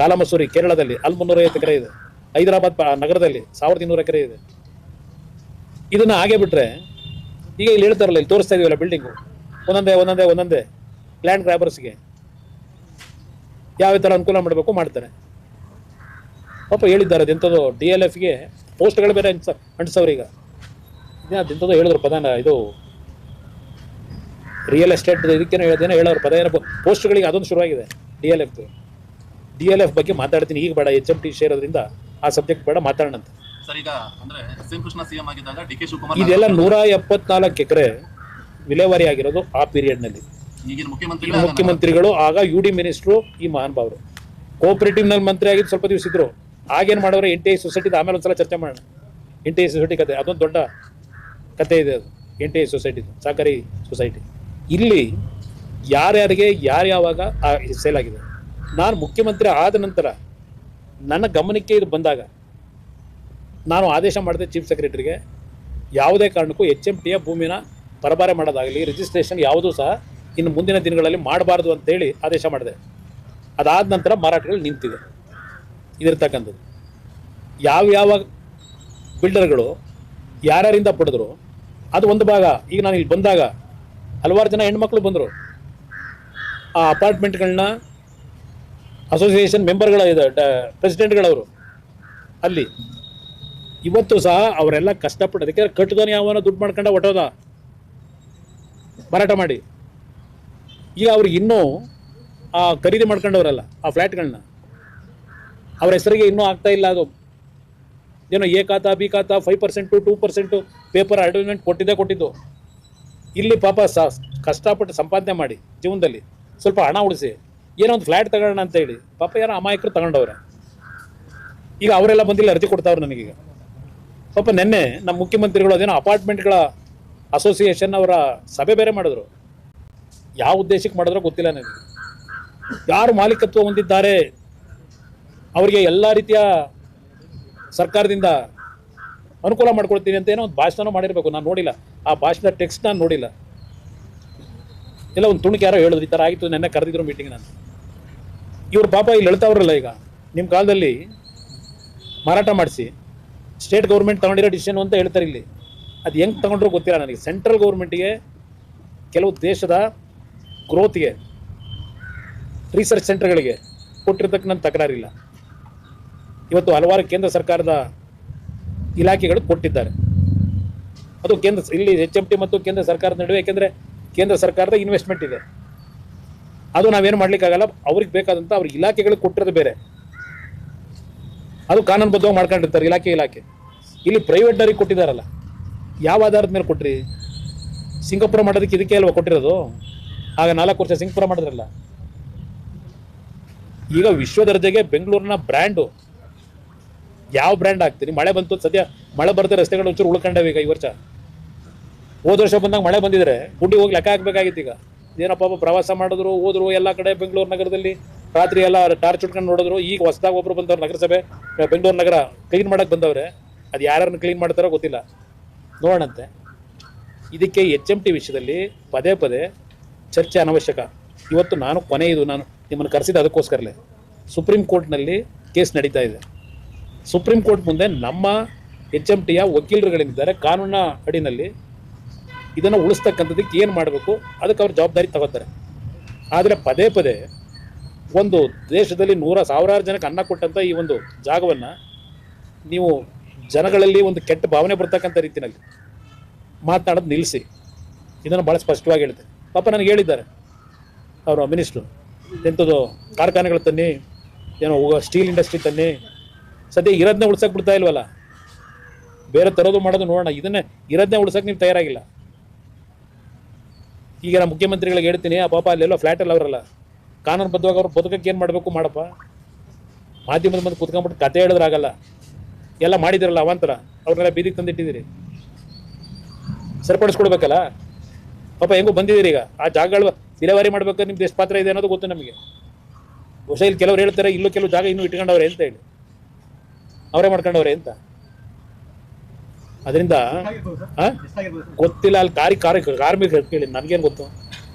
ಕಾಲಮಸೂರಿ ಕೇರಳದಲ್ಲಿ ಅಲ್ಲಿ 350 ಎಕರೆ ಇದೆ. ಹೈದರಾಬಾದ್ ನಗರದಲ್ಲಿ 1,200 ಎಕರೆ ಇದೆ. ಇದನ್ನ ಹಾಗೆ ಬಿಟ್ರೆ ಈಗ ಇಲ್ಲಿ ಹೇಳ್ತಾರಲ್ಲ, ಇಲ್ಲಿ ತೋರಿಸ್ತಾ ಇದೀವಲ್ಲ ಬಿಲ್ಡಿಂಗು, ಒಂದೊಂದೇ ಲ್ಯಾಂಡ್ ಗ್ರಾಬರ್ಸ್ಗೆ ಯಾವ ಥರ ಅನುಕೂಲ ಮಾಡಬೇಕು ಮಾಡ್ತಾರೆ. ಪಾಪ ಹೇಳಿದ್ದಾರೆ ಅದೆಂಥದ್ದು DLFಗೆ ಪೋಸ್ಟ್ಗಳು ಬೇರೆ ಅಂಟಿಸವ್ರು. ಈಗ ಅದೆಂಥದ್ದು ಹೇಳಿದ್ರು ಪದಾನ, ಇದು ರಿಯಲ್ ಎಸ್ಟೇಟ್ ಇದಕ್ಕೇನೋ ಹೇಳೋರು ಪದ, ಏನೋ ಪೋಸ್ಟ್ಗಳಿಗೆ ಅದೊಂದು ಶುರುವಾಗಿದೆ. DLF ಬಗ್ಗೆ ಮಾತಾಡ್ತೀನಿ, ಈಗ ಬೇಡ, HMT ಶೇರ್ ಅದರಿಂದ ಆ ಸಬ್ಜೆಕ್ಟ್ ಬೇಡ, ಮಾತಾಡೋಣ ಅಂತ. ಇದೆಲ್ಲ 174 ಎಕರೆ ವಿಲೇವಾರಿ ಆಗಿರೋದು ಆ ಪೀರಿಯಡ್ನಲ್ಲಿ. ಮುಖ್ಯಮಂತ್ರಿಗಳು ಆಗ UD ಮಿನಿಸ್ಟ್ರು, ಈ ಮಹಾನ್ ಭಾವರು ಕೋಆಪರೇಟಿವ್ ನಲ್ಲಿ ಮಂತ್ರಿ ಆಗಿದ್ದು ಸ್ವಲ್ಪ ದಿವಸ ಇದ್ರು. ಆಗೇನು ಮಾಡೋರು NTI ಸೊಸೈಟಿದ, ಆಮೇಲೆ ಒಂದ್ಸಲ ಚರ್ಚೆ ಮಾಡೋಣ. NTI ಸೊಸೈಟಿ ಕತೆ ಅದೊಂದು ದೊಡ್ಡ ಕತೆ ಇದೆ. ಅದು NTI ಸೊಸೈಟಿದು, ಸಹಕಾರಿ ಸೊಸೈಟಿ. ಇಲ್ಲಿ ಯಾರ್ಯಾರಿಗೆ ಯಾರ್ಯಾವಾಗ ಸೇಲ್ ಆಗಿದೆ. ನಾನು ಮುಖ್ಯಮಂತ್ರಿ ಆದ ನಂತರ ನನ್ನ ಗಮನಕ್ಕೆ ಇದು ಬಂದಾಗ ನಾನು ಆದೇಶ ಮಾಡಿದೆ ಚೀಫ್ ಸೆಕ್ರೆಟರಿಗೆ, ಯಾವುದೇ ಕಾರಣಕ್ಕೂ HMTಯ ಭೂಮಿನ ಪರಬಾರೆ ಮಾಡೋದಾಗಲಿ, ರಿಜಿಸ್ಟ್ರೇಷನ್ ಯಾವುದೂ ಸಹ ಇನ್ನು ಮುಂದಿನ ದಿನಗಳಲ್ಲಿ ಮಾಡಬಾರ್ದು ಅಂತೇಳಿ ಆದೇಶ ಮಾಡಿದೆ. ಅದಾದ ನಂತರ ಮಾರಾಟಗಳು ನಿಂತಿದೆ. ಇದಿರ್ತಕ್ಕಂಥದ್ದು ಯಾವ ಬಿಲ್ಡರ್ಗಳು ಯಾರ್ಯಾರಿಂದ ಪಡೆದ್ರು ಅದು ಒಂದು ಭಾಗ. ಈಗ ನಾನು ಇಲ್ಲಿ ಬಂದಾಗ ಹಲವಾರು ಜನ ಹೆಣ್ಮಕ್ಳು ಬಂದರು. ಆ ಅಪಾರ್ಟ್ಮೆಂಟ್ಗಳನ್ನ ಅಸೋಸಿಯೇಷನ್ ಮೆಂಬರ್ಗಳ ಪ್ರೆಸಿಡೆಂಟ್ಗಳವರು ಅಲ್ಲಿ ಇವತ್ತು ಸಹ ಅವರೆಲ್ಲ ಕಷ್ಟಪಟ್ಟು, ಅದಕ್ಕೆ ಕಟ್ಟದೋನು ಯಾವನೋ ದುಡ್ಡು ಮಾಡ್ಕೊಂಡ ಹೊಟ್ಟೋದ ಮಾರಾಟ ಮಾಡಿ. ಈಗ ಅವ್ರಿಗೆ ಇನ್ನೂ ಖರೀದಿ ಮಾಡ್ಕೊಂಡವರಲ್ಲ ಆ ಫ್ಲ್ಯಾಟ್ಗಳನ್ನ, ಅವ್ರ ಹೆಸರಿಗೆ ಇನ್ನೂ ಆಗ್ತಾ ಇಲ್ಲ. ಅದು ಏನೋ A ಖಾತಾ B ಖಾತಾ 5% 2% ಪೇಪರ್ ಅಡ್ವರ್ಟೈಸ್ಮೆಂಟ್ ಕೊಟ್ಟಿದ್ದು. ಇಲ್ಲಿ ಪಾಪ ಕಷ್ಟಪಟ್ಟು ಸಂಪಾದನೆ ಮಾಡಿ ಜೀವನದಲ್ಲಿ ಸ್ವಲ್ಪ ಹಣ ಉಳಿಸಿ ಏನೋ ಒಂದು ಫ್ಲ್ಯಾಟ್ ತಗೊಳ್ಳೋಣ ಅಂತ ಹೇಳಿ ಪಾಪ ಯಾರೋ ಅಮಾಯಕರು ತಗೊಂಡವ್ರೆ. ಈಗ ಅವರೆಲ್ಲ ಬಂದಿಲ್ಲ, ಅರ್ಜಿ ಕೊಡ್ತಾವ್ರೆ ನನಗೀಗ. ಪಾಪ ನೆನ್ನೆ ನಮ್ಮ ಮುಖ್ಯಮಂತ್ರಿಗಳು ಅದೇನೋ ಅಪಾರ್ಟ್ಮೆಂಟ್ಗಳ ಅಸೋಸಿಯೇಷನ್ ಅವರ ಸಭೆ ಬೇರೆ ಮಾಡಿದ್ರು. ಯಾವ ಉದ್ದೇಶಕ್ಕೆ ಮಾಡಿದ್ರೋ ಗೊತ್ತಿಲ್ಲ ನನಗೆ. ಯಾರು ಮಾಲೀಕತ್ವ ಹೊಂದಿದ್ದಾರೆ ಅವರಿಗೆ ಎಲ್ಲ ರೀತಿಯ ಸರ್ಕಾರದಿಂದ ಅನುಕೂಲ ಮಾಡ್ಕೊಳ್ತೀನಿ ಅಂತ ಏನೋ ಒಂದು ಭಾಷಣ ಮಾಡಿರಬೇಕು. ನಾನು ನೋಡಿಲ್ಲ ಆ ಭಾಷಣ ಟೆಕ್ಸ್ಟ್, ನಾನು ನೋಡಿಲ್ಲ. ಎಲ್ಲ ಒಂದು ತುಣುಕು ಯಾರೋ ಹೇಳಿದ್ರು, ಈ ಥರ ಆಗಿತ್ತು, ನೆನ್ನೆ ಕರೆದಿದ್ರು ಮೀಟಿಂಗ್. ನಾನು ಇವ್ರು ಪಾಪ ಇಲ್ಲಿ ಹೇಳ್ತಾವ್ರಲ್ಲ, ಈಗ ನಿಮ್ಮ ಕಾಲದಲ್ಲಿ ಮಾರಾಟ ಮಾಡಿಸಿ ಸ್ಟೇಟ್ ಗೌರ್ಮೆಂಟ್ ತಗೊಂಡಿರೋ ಡಿಸಿಷನ್ ಅಂತ ಹೇಳ್ತಾರೆ. ಇಲ್ಲಿ ಅದು ಹೆಂಗೆ ತಗೊಂಡ್ರು ಗೊತ್ತಿಲ್ಲ ನನಗೆ. ಸೆಂಟ್ರಲ್ ಗೌರ್ಮೆಂಟಿಗೆ ಕೆಲವು ದೇಶದ ಗ್ರೋತ್ಗೆ ರಿಸರ್ಚ್ ಸೆಂಟರ್ಗಳಿಗೆ ಕೊಟ್ಟಿರ್ತಕ್ಕ ನನ್ನ ತಕರಾರಿಲ್ಲ. ಇವತ್ತು ಹಲವಾರು ಕೇಂದ್ರ ಸರ್ಕಾರದ ಇಲಾಖೆಗಳು ಕೊಟ್ಟಿದ್ದಾರೆ. ಅದು ಇಲ್ಲಿ HMT ಮತ್ತು ಕೇಂದ್ರ ಸರ್ಕಾರದ ನಡುವೆ, ಯಾಕೆಂದರೆ ಕೇಂದ್ರ ಸರ್ಕಾರದ ಇನ್ವೆಸ್ಟ್ಮೆಂಟ್ ಇದೆ, ಅದು ನಾವೇನು ಮಾಡ್ಲಿಕ್ಕಾಗಲ್ಲ. ಅವ್ರಿಗೆ ಬೇಕಾದಂಥ ಅವ್ರಿಗೆ ಇಲಾಖೆಗಳಿಗೆ ಕೊಟ್ಟಿರೋದು ಬೇರೆ, ಅದು ಕಾನೂನುಬದ್ಧವಾಗಿ ಮಾಡ್ಕೊಂಡಿರ್ತಾರೆ ಇಲಾಖೆ. ಇಲ್ಲಿ ಪ್ರೈವೇಟ್ನವ್ರಿಗೆ ಕೊಟ್ಟಿದ್ದಾರಲ್ಲ, ಯಾವ ಆಧಾರದ ಮೇಲೆ ಕೊಟ್ರಿ? ಸಿಂಗಾಪುರ ಮಾಡೋದಕ್ಕೆ ಇದಕ್ಕೆ ಅಲ್ವಾ ಕೊಟ್ಟಿರೋದು? ಆಗ 4 ವರ್ಷ ಸಿಂಗಾಪುರ ಮಾಡಿದ್ರಲ್ಲ. ಈಗ ವಿಶ್ವ ದರ್ಜೆಗೆ ಬೆಂಗಳೂರಿನ ಬ್ರ್ಯಾಂಡು. ಯಾವ ಬ್ರ್ಯಾಂಡ್ ಹಾಕ್ತೀನಿ? ಮಳೆ ಬಂತು, ಸದ್ಯ ಮಳೆ ಬರುತ್ತೆ, ರಸ್ತೆಗಳು ಒಂಚೂರು ಉಳ್ಕೊಂಡವೆ ಈಗ ಈ ವರ್ಷ. ಹೋದ ವರ್ಷ ಬಂದಾಗ ಮಳೆ ಬಂದಿದ್ರೆ ಗುಡ್ಡಿ ಹೋಗಿ ಲೆಕ್ಕ ಹಾಕ್ಬೇಕಾಗಿತ್ತು. ಈಗ ಏನಪ್ಪ ಪ್ರವಾಸ ಮಾಡಿದ್ರು, ಹೋದ್ರು ಎಲ್ಲ ಕಡೆ ಬೆಂಗಳೂರು ನಗರದಲ್ಲಿ, ರಾತ್ರಿ ಎಲ್ಲ ಟಾರ್ಚ್ ಉಟ್ಕೊಂಡು ನೋಡಿದ್ರು. ಈಗ ಹೊಸದಾಗಿ ಒಬ್ರು ಬಂದವ್ರು, ನಗರಸಭೆ ಬೆಂಗಳೂರು ನಗರ ಕ್ಲೀನ್ ಮಾಡಕ್ಕೆ ಬಂದವ್ರೆ. ಅದು ಯಾರನ್ನು ಕ್ಲೀನ್ ಮಾಡ್ತಾರೋ ಗೊತ್ತಿಲ್ಲ, ನೋಡೋಣಂತೆ. ಇದಕ್ಕೆ HMT ವಿಷಯದಲ್ಲಿ ಪದೇ ಪದೇ ಚರ್ಚೆ ಅನವಶ್ಯಕ. ಇವತ್ತು ನಾನು ನಿಮ್ಮನ್ನು ಕರೆಸಿದ ಅದಕ್ಕೋಸ್ಕರಲೇ. ಸುಪ್ರೀಂ ಕೋರ್ಟ್ನಲ್ಲಿ ಕೇಸ್ ನಡೀತಾ ಇದೆ. ಸುಪ್ರೀಂ ಕೋರ್ಟ್ ಮುಂದೆ ನಮ್ಮ HMTಯ ವಕೀಲರುಗಳೇನಿದ್ದಾರೆ ಕಾನೂನಿನ ಅಡಿನಲ್ಲಿ ಇದನ್ನು ಉಳಿಸ್ತಕ್ಕಂಥದ್ದಕ್ಕೆ ಏನು ಮಾಡಬೇಕು ಅದಕ್ಕೆ ಅವ್ರು ಜವಾಬ್ದಾರಿ ತಗೋತಾರೆ. ಆದರೆ ಪದೇ ಪದೇ ಒಂದು ದೇಶದಲ್ಲಿ ಸಾವಿರಾರು ಜನಕ್ಕೆ ಅನ್ನ ಕೊಟ್ಟಂಥ ಈ ಒಂದು ಜಾಗವನ್ನು ನೀವು ಜನಗಳಲ್ಲಿ ಒಂದು ಕೆಟ್ಟ ಭಾವನೆ ಬರ್ತಕ್ಕಂಥ ರೀತಿಯಲ್ಲಿ ಮಾತನಾಡೋದು ನಿಲ್ಲಿಸಿ. ಇದನ್ನು ಭಾಳ ಸ್ಪಷ್ಟವಾಗಿ ಹೇಳ್ತಾರೆ. ಪಾಪ ನನಗೆ ಹೇಳಿದ್ದಾರೆ ಅವರು ಮಿನಿಸ್ಟ್ರು, ಎಂಥದ್ದು ಕಾರ್ಖಾನೆಗಳು ತನ್ನಿ, ಏನೋ ಸ್ಟೀಲ್ ಇಂಡಸ್ಟ್ರಿ ತನ್ನಿ. ಸದ್ಯ ಇರೋದನ್ನೇ ಉಳ್ಸಕ್ಕೆ ಬಿಡ್ತಾ ಇಲ್ವಲ್ಲ, ಬೇರೆ ತರೋದು ಮಾಡೋದು ನೋಡೋಣ. ಇದನ್ನೇ ಇರೋದನ್ನೇ ಉಳ್ಸಕ್ಕೆ ನೀವು ತಯಾರಾಗಿಲ್ಲ. ಈಗ ನಾನು ಮುಖ್ಯಮಂತ್ರಿಗಳಿಗೆ ಹೇಳ್ತೀನಿ, ಆ ಪಾಪ ಅಲ್ಲೆಲ್ಲೋ ಫ್ಲ್ಯಾಟಲ್ಲಿ ಅವರಲ್ಲ, ಕಾನೂನುಬದ್ಧವಾಗಿ ಅವ್ರು ಬದುಕಕ್ಕೆ ಏನು ಮಾಡಬೇಕು ಮಾಡಪ್ಪ. ಮಾಧ್ಯಮದ ಮುಂದೆ ಕುತ್ಕೊಂಡ್ಬಿಟ್ಟು ಕತೆ ಹೇಳಿದ್ರಾಗಲ್ಲ. ಎಲ್ಲ ಮಾಡಿದಿರಲ್ಲ ಅವಾಂತರ, ಅವ್ರನ್ನೆಲ್ಲ ಬೀದಿಗೆ ತಂದಿಟ್ಟಿದ್ದೀರಿ, ಸರಿಪಡಿಸ್ಕೊಡ್ಬೇಕಲ್ಲ. ಪಾಪ ಹೆಂಗೂ ಬಂದಿದ್ದೀರಿ. ಈಗ ಆ ಜಾಗಗಳು ವಿಲೇವಾರಿ ಮಾಡ್ಬೇಕಾದ್ರೆ ನಿಮ್ದು ಎಷ್ಟು ಪಾತ್ರ ಇದೆ ಅನ್ನೋದು ಗೊತ್ತು ನಮಗೆ. ಬಹುಶಃ ಇಲ್ಲಿ ಕೆಲವ್ರು ಹೇಳ್ತಾರೆ ಇಲ್ಲೂ ಕೆಲವು ಜಾಗ ಇನ್ನೂ ಇಟ್ಕೊಂಡವ್ರೆ ಅಂತ ಹೇಳಿ, ಅವರೇ ಮಾಡ್ಕೊಂಡವ್ರೆ ಅಂತ. ಅದರಿಂದ ಗೊತ್ತಿಲ್ಲ. ಅಲ್ಲಿ ಕಾರ್ಮಿಕರು ಕೇಳಿ, ನನಗೇನು ಗೊತ್ತು?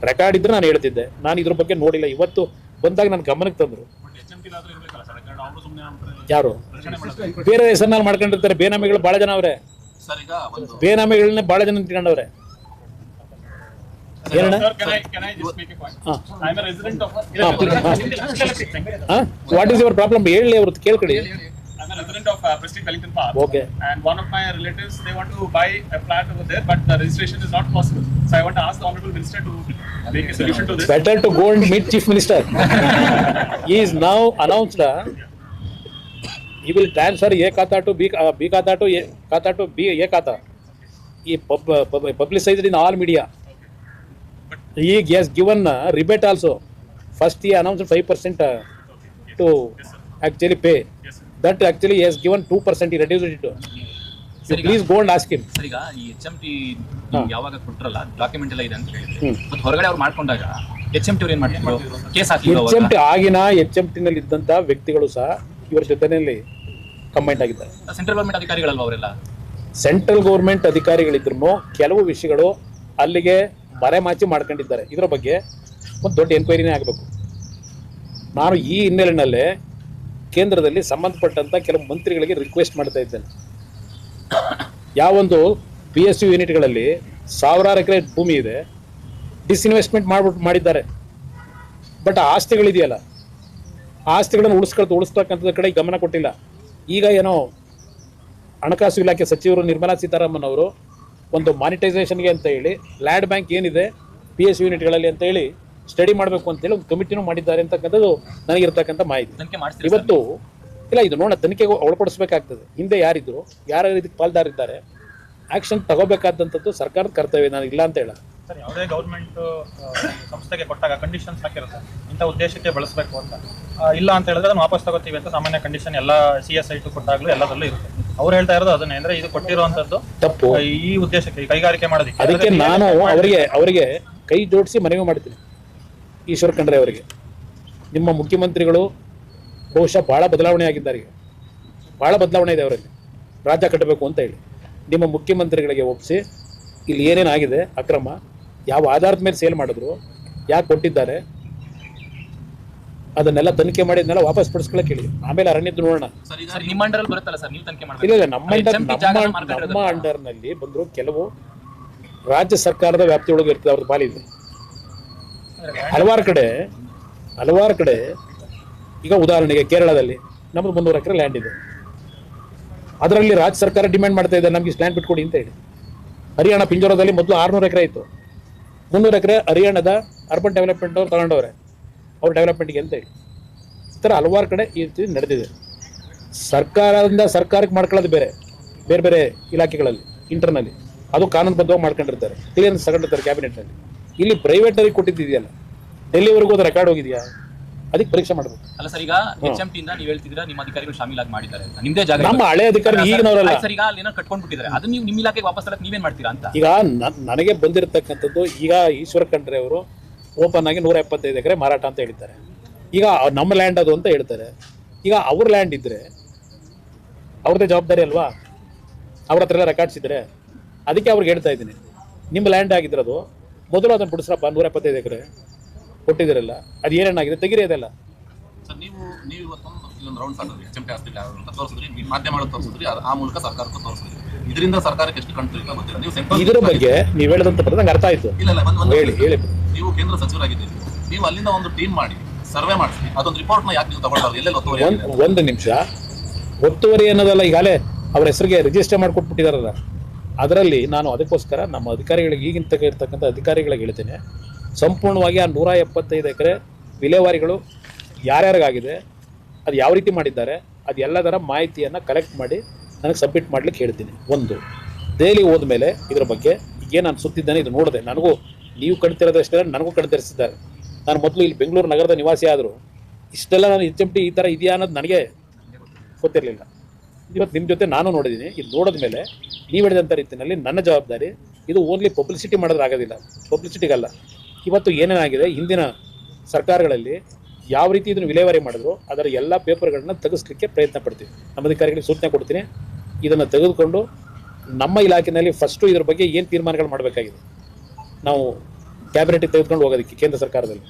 ರೆಕಾರ್ಡ್ ಇದ್ರೆ ನಾನು ಹೇಳ್ತಿದ್ದೆ. ನಾನು ಇದ್ರ ಬಗ್ಗೆ ನೋಡಿಲ್ಲ. ಇವತ್ತು ಬಂದಾಗ ನನ್ನ ಗಮನಕ್ಕೆ ತಂದರು. ಯಾರು ಬೇರೆ ಹೆಸರಿನಲ್ಲಿ ಮಾಡ್ಕೊಂಡಿರ್ತಾರೆ. ಬೇನಾಮಿಗಳು ಭಾಳ ಜನ ಅವರೇ. ಬೇನಾಮಿಗಳನ್ನೇ ಭಾಳ ಜನ ನಿಂತ್ಕೊಂಡವ್ರೆ. ವಾಟ್ ಈಸ್ ಯುವರ್ ಪ್ರಾಬ್ಲಮ್ ಹೇಳಿ, ಅವ್ರದ್ದು ಕೇಳ್ಕೊಳ್ಳಿ. I'm a resident of Prestige Wellington Park. Okay. And one of my relatives, they want to buy a flat over there, but the registration is not possible. So I want to ask the Honorable Minister to make a solution to this. Better to go and meet Chief Minister. He is now announced. He will transfer A Khata to B Khata to A Khata to B A Khata. He publicized in all media. He has given rebate also. First he announced 5% to actually pay. That actually he has given 2%. He reduced it. You please go and ask him. Sir, ಈಗ ಈ HMT ಯಾವಾಗ ಕೊಟ್ಟರಲ್ಲ ಡಾಕ್ಯುಮೆಂಟ್ ಎಲ್ಲ ಇದೆ ಅಂತ ಹೇಳಿದ್ರೆ, ಮತ್ತೆ ಹೊರಗಡೆ ಅವ್ರು ಮಾಡ್ಕೊಂಡಾಗ HMT ಅವ್ರು ಏನ್ ಮಾಡ್ತಿದ್ರು? ಕೇಸ್ ಹಾಕಿದ್ರು. HMT ಆಗಿನ HMT ನಲ್ಲಿ ಇದ್ದಂತ ವ್ಯಕ್ತಿಗಳು ಸಹ ಇವರ ಜೊತೆಯಲ್ಲಿ ಕಂಬೈಂಡ್ ಆಗಿದ್ದಾರೆ. ಸೆಂಟ್ರಲ್ ಗವರ್ಮೆಂಟ್ ಅಧಿಕಾರಿಗಳಲ್ವ ಅವರೆಲ್ಲ? ಸೆಂಟ್ರಲ್ ಗೌರ್ಮೆಂಟ್ ಅಧಿಕಾರಿಗಳಿದ್ರು ಕೆಲವು ವಿಷಯಗಳು ಅಲ್ಲಿಗೆ ಮರೆಮಾಚಿ ಮಾಡ್ಕೊಂಡಿದ್ದಾರೆ. ಇದರ ಬಗ್ಗೆ ಒಂದು ದೊಡ್ಡ ಎನ್ಕ್ವೈರಿನೇ ಆಗಬೇಕು. ನಾನು ಈ ಹಿನ್ನೆಲೆಯಲ್ಲೇ ಕೇಂದ್ರದಲ್ಲಿ ಸಂಬಂಧಪಟ್ಟಂತ ಕೆಲವು ಮಂತ್ರಿಗಳಿಗೆ ರಿಕ್ವೆಸ್ಟ್ ಮಾಡ್ತಾ ಇದ್ದೇನೆ. ಯಾವೊಂದು PSU ಯೂನಿಟ್ಗಳಲ್ಲಿ ಸಾವಿರಾರು ಎಕರೆ ಭೂಮಿ ಇದೆ, ಡಿಸ್ಇನ್ವೆಸ್ಟ್ಮೆಂಟ್ ಮಾಡಿದ್ದಾರೆ. ಬಟ್ ಆ ಆಸ್ತಿಗಳಿದೆಯಲ್ಲ, ಆ ಆಸ್ತಿಗಳನ್ನು ಉಳಿಸ್ತಕ್ಕಂಥದ್ರ ಕಡೆ ಗಮನ ಕೊಟ್ಟಿಲ್ಲ. ಈಗ ಏನೋ ಹಣಕಾಸು ಇಲಾಖೆ ಸಚಿವರು ನಿರ್ಮಲಾ ಸೀತಾರಾಮನ್ ಅವರು ಒಂದು ಮಾನಿಟೈಸೇಷನ್ಗೆ ಅಂತ ಹೇಳಿ ಲ್ಯಾಂಡ್ ಬ್ಯಾಂಕ್ ಏನಿದೆ PSU ಯೂನಿಟ್ಗಳಲ್ಲಿ ಅಂತ ಹೇಳಿ ಸ್ಟಡಿ ಮಾಡಬೇಕು ಅಂತೇಳಿ ಒಂದು ಕಮಿಟಿನೂ ಮಾಡಿದ್ದಾರೆ ಅಂತಕ್ಕಂಥದ್ದು ನನಗಿರ್ತಕ್ಕಂಥ ಮಾಹಿತಿ. ಇವತ್ತು ಇಲ್ಲ, ಇದು ನೋಡ ತನಿಖೆಗೆ ಒಳಪಡಿಸಬೇಕಾಗ್ತದೆ. ಹಿಂದೆ ಯಾರಿದ್ರು, ಯಾರು ಇದಕ್ಕೆ ಪಾಲ್ದಾರಿದ್ದಾರೆ, ಆಕ್ಷನ್ ತಗೋಬೇಕಾದಂಥದ್ದು ಸರ್ಕಾರದ ಕರ್ತವ್ಯ. ನಾನು ಇಲ್ಲ ಅಂತ ಹೇಳ. ಸರ್, ಯಾವುದೇ ಗೌರ್ಮೆಂಟ್ ಸಂಸ್ಥೆಗೆ ಕೊಟ್ಟಾಗ ಕಂಡೀಷನ್ಸ್ ಹಾಕಿರುತ್ತೆ, ಇಂಥ ಉದ್ದೇಶಕ್ಕೆ ಬಳಸಬೇಕು ಅಂತ. ಇಲ್ಲ ಅಂತ ಹೇಳಿದ್ರೆ ಅದನ್ನು ವಾಪಸ್ ತಗೋತೀವಿ ಅಂತ ಸಾಮಾನ್ಯ ಕಂಡೀಷನ್ ಎಲ್ಲ CSI ಕೊಟ್ಟಾಗಲೂ ಎಲ್ಲದರಲ್ಲೂ ಇರುತ್ತೆ. ಅವ್ರು ಹೇಳ್ತಾ ಇರೋದು ಅದನ್ನೇ, ಅಂದ್ರೆ ಇದು ಕೊಟ್ಟಿರುವಂತದ್ದು ತಪ್ಪು, ಈ ಉದ್ದೇಶಕ್ಕೆ ಕೈಗಾರಿಕೆ ಮಾಡೋದಕ್ಕೆ. ಅದಕ್ಕೆ ನಾನು ಅವರಿಗೆ ಕೈ ಜೋಡಿಸಿ ಮನವಿ ಮಾಡ್ತೀನಿ. ಈಶ್ವರ್ ಖಂಡ್ರೆ ಅವರಿಗೆ, ನಿಮ್ಮ ಮುಖ್ಯಮಂತ್ರಿಗಳು ಬಹುಶಃ ಭಾಳ ಬದಲಾವಣೆ ಆಗಿದ್ದಾರೆ. ಈಗ ಭಾಳ ಬದಲಾವಣೆ ಇದೆ ಅವರಲ್ಲಿ. ರಾಜ್ಯ ಕಟ್ಟಬೇಕು ಅಂತ ಹೇಳಿ ನಿಮ್ಮ ಮುಖ್ಯಮಂತ್ರಿಗಳಿಗೆ ಒಪ್ಪಿಸಿ ಇಲ್ಲಿ ಏನೇನಾಗಿದೆ ಅಕ್ರಮ, ಯಾವ ಆಧಾರದ ಮೇಲೆ ಸೇಲ್ ಮಾಡಿದ್ರು, ಯಾಕೆ ಕೊಟ್ಟಿದ್ದಾರೆ, ಅದನ್ನೆಲ್ಲ ತನಿಖೆ ಮಾಡಿ ಅದನ್ನೆಲ್ಲ ವಾಪಸ್ ಪಡಿಸ್ಕೊಳ್ಳೋಕೆ ಹೇಳಿ. ಆಮೇಲೆ ಅರಣ್ಯದ್ದು ನೋಡೋಣ. ಇಲ್ಲ, ನಮ್ಮ ಅಂಡರ್ನಲ್ಲಿ ಬಂದರು ಕೆಲವು ರಾಜ್ಯ ಸರ್ಕಾರದ ವ್ಯಾಪ್ತಿಯೊಳಗೆ ಇರ್ತದೆ, ಅವ್ರದ್ದು ಪಾಲಿದೆ. ಹಲವಾರು ಕಡೆ ಈಗ ಉದಾಹರಣೆಗೆ ಕೇರಳದಲ್ಲಿ ನಮ್ಮದು 300 ಎಕರೆ ಲ್ಯಾಂಡ್ ಇದೆ. ಅದರಲ್ಲಿ ರಾಜ್ಯ ಸರ್ಕಾರ ಡಿಮ್ಯಾಂಡ್ ಮಾಡ್ತಾ ಇದೆ, ನಮ್ಗೆ ಇಷ್ಟು ಲ್ಯಾಂಡ್ ಬಿಟ್ಕೊಡಿ ಅಂತ ಹೇಳಿ. ಹರಿಯಾಣ ಪಿಂಜೋರದಲ್ಲಿ ಮೊದಲು 600 ಎಕರೆ ಇತ್ತು, 300 ಎಕರೆ ಹರಿಯಾಣದ ಅರ್ಬನ್ ಡೆವಲಪ್ಮೆಂಟ್ ಅವ್ರು ತಗೊಂಡವ್ರೆ, ಅವ್ರ ಡೆವಲಪ್ಮೆಂಟ್ಗೆ ಅಂತ ಹೇಳಿ. ಈ ಥರ ಹಲವಾರು ಕಡೆ ಈ ರೀತಿ ನಡೆದಿದೆ. ಸರ್ಕಾರದಿಂದ ಸರ್ಕಾರಕ್ಕೆ ಮಾಡ್ಕೊಳ್ಳೋದು ಬೇರೆ, ಬೇರೆ ಬೇರೆ ಇಲಾಖೆಗಳಲ್ಲಿ ಇಂಟರ್ನಲ್ಲಿ, ಅದು ಕಾನೂನುಬದ್ಧವಾಗಿ ಮಾಡ್ಕೊಂಡಿರ್ತಾರೆ, ಕ್ಲಿಯರೆನ್ಸ್ ತಗೊಂಡಿರ್ತಾರೆ ಕ್ಯಾಬಿನೆಟ್ನಲ್ಲಿ. ಇಲ್ಲಿ ಪ್ರೈವೇಟರಿಗೆ ಕೊಟ್ಟಿದ್ದಿದೆಯಲ್ಲ, ಡೆಲ್ಲಿವರೆಗೂ ಅದು ರೆಕಾರ್ಡ್ ಹೋಗಿದೆಯಾ, ಅದಕ್ಕೆ ಪರೀಕ್ಷೆ ಮಾಡಬೇಕು. ಅಲ್ಲ ಸರ್, ಈಗ HMT ಇಂದ ನೀವು ಹೇಳ್ತಿದ್ದೀರಾ ನಿಮ್ಮ ಅಧಿಕಾರಿಗಳು ಶಾಮೀಲಾಗಿ ಮಾಡಿದ್ದಾರೆ ಅಂತ, ನಿಮ್ದೇ ಜಾಗ ನಮ್ಮ ಹಳೆ ಅಧಿಕಾರಿ ಈಗಿನವರಲ್ಲ ಸರ್. ಈಗ ಅಲ್ಲಿ ಏನೋ ಕಟ್ಕೊಂಡ್ಬಿಟ್ಟಿದ್ದಾರೆ, ಅದನ್ನ ನೀವು ನಿಮ್ಮ ಇಲಾಖೆಗೆ ವಾಪಸ್ ತರಕ್ಕೆ ನೀವೇನ್ ಮಾಡ್ತೀರಾ ಅಂತ. ಈಗ ನನಗೆ ಬಂದಿರತಕ್ಕಂಥದ್ದು, ಈಗ ಈಶ್ವರ ಖಂಡ್ರೆ ಅವರು ಓಪನ್ ಆಗಿ 175 ಎಕರೆ ಮಾರಾಟ ಅಂತ ಹೇಳಿದ್ದಾರೆ. ಈಗ ನಮ್ಮ ಲ್ಯಾಂಡ್ ಅದು ಅಂತ ಹೇಳ್ತಾರೆ. ಈಗ ಅವ್ರ ಲ್ಯಾಂಡ್ ಇದ್ರೆ ಅವ್ರದ್ದೇ ಜವಾಬ್ದಾರಿ ಅಲ್ವಾ, ಅವ್ರ ಹತ್ರ ಎಲ್ಲ ರೆಕಾರ್ಡ್ಸ್ ಇದ್ರೆ. ಅದಕ್ಕೆ ಅವ್ರಿಗೆ ಹೇಳ್ತಾ ಇದ್ದೀನಿ, ನಿಮ್ಮ ಲ್ಯಾಂಡ್ ಆಗಿದ್ರದು ಮೊದಲು ಅದನ್ನು ಬಿಡಿಸ್ರಪ್ಪ. 175 ಎಕರೆ ಕೊಟ್ಟಿದ್ದೀರಲ್ಲ, ಅದು ಏನೇನಾಗಿದೆ ತೆಗಿರಿ ಅದೆಲ್ಲ. ಸರ್, ನೀವು ಇವತ್ತೊಂದು ಇಲ್ಲೊಂದು ರೌಂಡ್ ಸಾಕಿದ್ರಿ, HMT ಆಸ್ತಿ ಅಂತ ತೋರಿಸಿದ್ರಿ, ಮಾಧ್ಯಮಗಳು ತೋರಿಸಿದ್ರಿ, ಆ ಮೂಲಕ ಸರ್ಕಾರಕ್ಕೂ ತೋರಿಸಿದ್ರಿ. ಇದರಿಂದ ಸರ್ಕಾರಕ್ಕೆ ಎಷ್ಟು ಕಂಟ್ರಿ ಗೊತ್ತಿಲ್ಲ. ನೀವು ಸೆಂಟ್ರಲ್ ಇದ್ರ ಬಗ್ಗೆ ನೀವು ಹೇಳದಂತ ಬರೋದು ನಂಗೆ ಅರ್ಥ ಆಯ್ತು. ಇಲ್ಲ ಹೇಳಿ. ನೀವು ಕೇಂದ್ರ ಸಚಿವರಾಗಿದ್ದೀರಿ, ನೀವು ಅಲ್ಲಿಂದ ಒಂದು ಟೀಮ್ ಮಾಡಿ ಸರ್ವೆ ಮಾಡಿಸಿ, ಅದೊಂದು ರಿಪೋರ್ಟ್ನ ಯಾಕೆ ನೀವು ತಗೊಳ್ಳೋದು? ಎಲ್ಲೆಲ್ಲಿ ಒತ್ತುವರಿ ಆಗಿದೆ? ಒಂದು ನಿಮಿಷ, ಒತ್ತುವರಿ ಅನ್ನೋದಲ್ಲ, ಈಗಾಗಲೇ ಅವ್ರ ಹೆಸರಿಗೆ ರಿಜಿಸ್ಟರ್ ಮಾಡಿಕೊಟ್ಬಿಟ್ಟಿದಾರಲ್ಲ, ಅದರಲ್ಲಿ ನಾನು ಅದಕ್ಕೋಸ್ಕರ ನಮ್ಮ ಅಧಿಕಾರಿಗಳಿಗೆ, ಈಗಿನ ಇರ್ತಕ್ಕಂಥ ಅಧಿಕಾರಿಗಳಿಗೆ ಹೇಳ್ತೇನೆ, ಸಂಪೂರ್ಣವಾಗಿ ಆ 175 ಎಕರೆ ವಿಲೇವಾರಿಗಳು ಯಾರ್ಯಾರಿಗಾಗಿದೆ, ಅದು ಯಾವ ರೀತಿ ಮಾಡಿದ್ದಾರೆ, ಅದು ಎಲ್ಲದರ ಮಾಹಿತಿಯನ್ನು ಕಲೆಕ್ಟ್ ಮಾಡಿ ನನಗೆ ಸಬ್ಮಿಟ್ ಮಾಡ್ಲಿಕ್ಕೆ ಹೇಳ್ತೀನಿ. ಒಂದು ದೆಹಲಿ ಹೋದ್ಮೇಲೆ ಇದ್ರ ಬಗ್ಗೆ ಏನು ನಾನು ಸುತ್ತಿದ್ದಾನೆ ಇದು ನೋಡಿದೆ. ನನಗೂ ನೀವು ಕಣ್ತಿರೋದಷ್ಟೇ ನನಗೂ ಕಣ್ತರಿಸಿದ್ದಾರೆ. ನಾನು ಮೊದಲು ಇಲ್ಲಿ ಬೆಂಗಳೂರು ನಗರದ ನಿವಾಸಿ ಆದರೂ ಇಷ್ಟೆಲ್ಲ ನಾನು HMT ಈ ಥರ ಇದೆಯಾ ಅನ್ನೋದು ನನಗೆ ಗೊತ್ತಿರಲಿಲ್ಲ. ಇವತ್ತು ನಿಮ್ಮ ಜೊತೆ ನಾನು ನೋಡಿದ್ದೀನಿ. ಇದು ನೋಡಿದ ಮೇಲೆ ನೀವು ಹೇಳಿದಂಥ ರೀತಿಯಲ್ಲಿ ನನ್ನ ಜವಾಬ್ದಾರಿ ಇದು ಓನ್ಲಿ ಪಬ್ಲಿಸಿಟಿ ಮಾಡೋದು ಆಗೋದಿಲ್ಲ, ಪಬ್ಲಿಸಿಟಿಗಲ್ಲ. ಇವತ್ತು ಏನೇನಾಗಿದೆ ಹಿಂದಿನ ಸರ್ಕಾರಗಳಲ್ಲಿ ಯಾವ ರೀತಿ ಇದನ್ನು ವಿಲೇವಾರಿ ಮಾಡಿದ್ರು ಅದರ ಎಲ್ಲ ಪೇಪರ್ಗಳನ್ನ ತೆಗೆಸ್ಲಿಕ್ಕೆ ಪ್ರಯತ್ನ ಪಡ್ತೀವಿ. ನಮ್ಮ ಅಧಿಕಾರಿಗಳಿಗೆ ಸೂಚನೆ ಕೊಡ್ತೀನಿ, ಇದನ್ನು ತೆಗೆದುಕೊಂಡು ನಮ್ಮ ಇಲಾಖೆಯಲ್ಲಿ ಫಸ್ಟು ಇದ್ರ ಬಗ್ಗೆ ಏನು ತೀರ್ಮಾನಗಳು ಮಾಡಬೇಕಾಗಿದೆ ನಾವು ಕ್ಯಾಬಿನೆಟಿಗೆ ತೆಗೆದುಕೊಂಡು ಹೋಗೋದಕ್ಕೆ ಕೇಂದ್ರ ಸರ್ಕಾರದಲ್ಲಿ,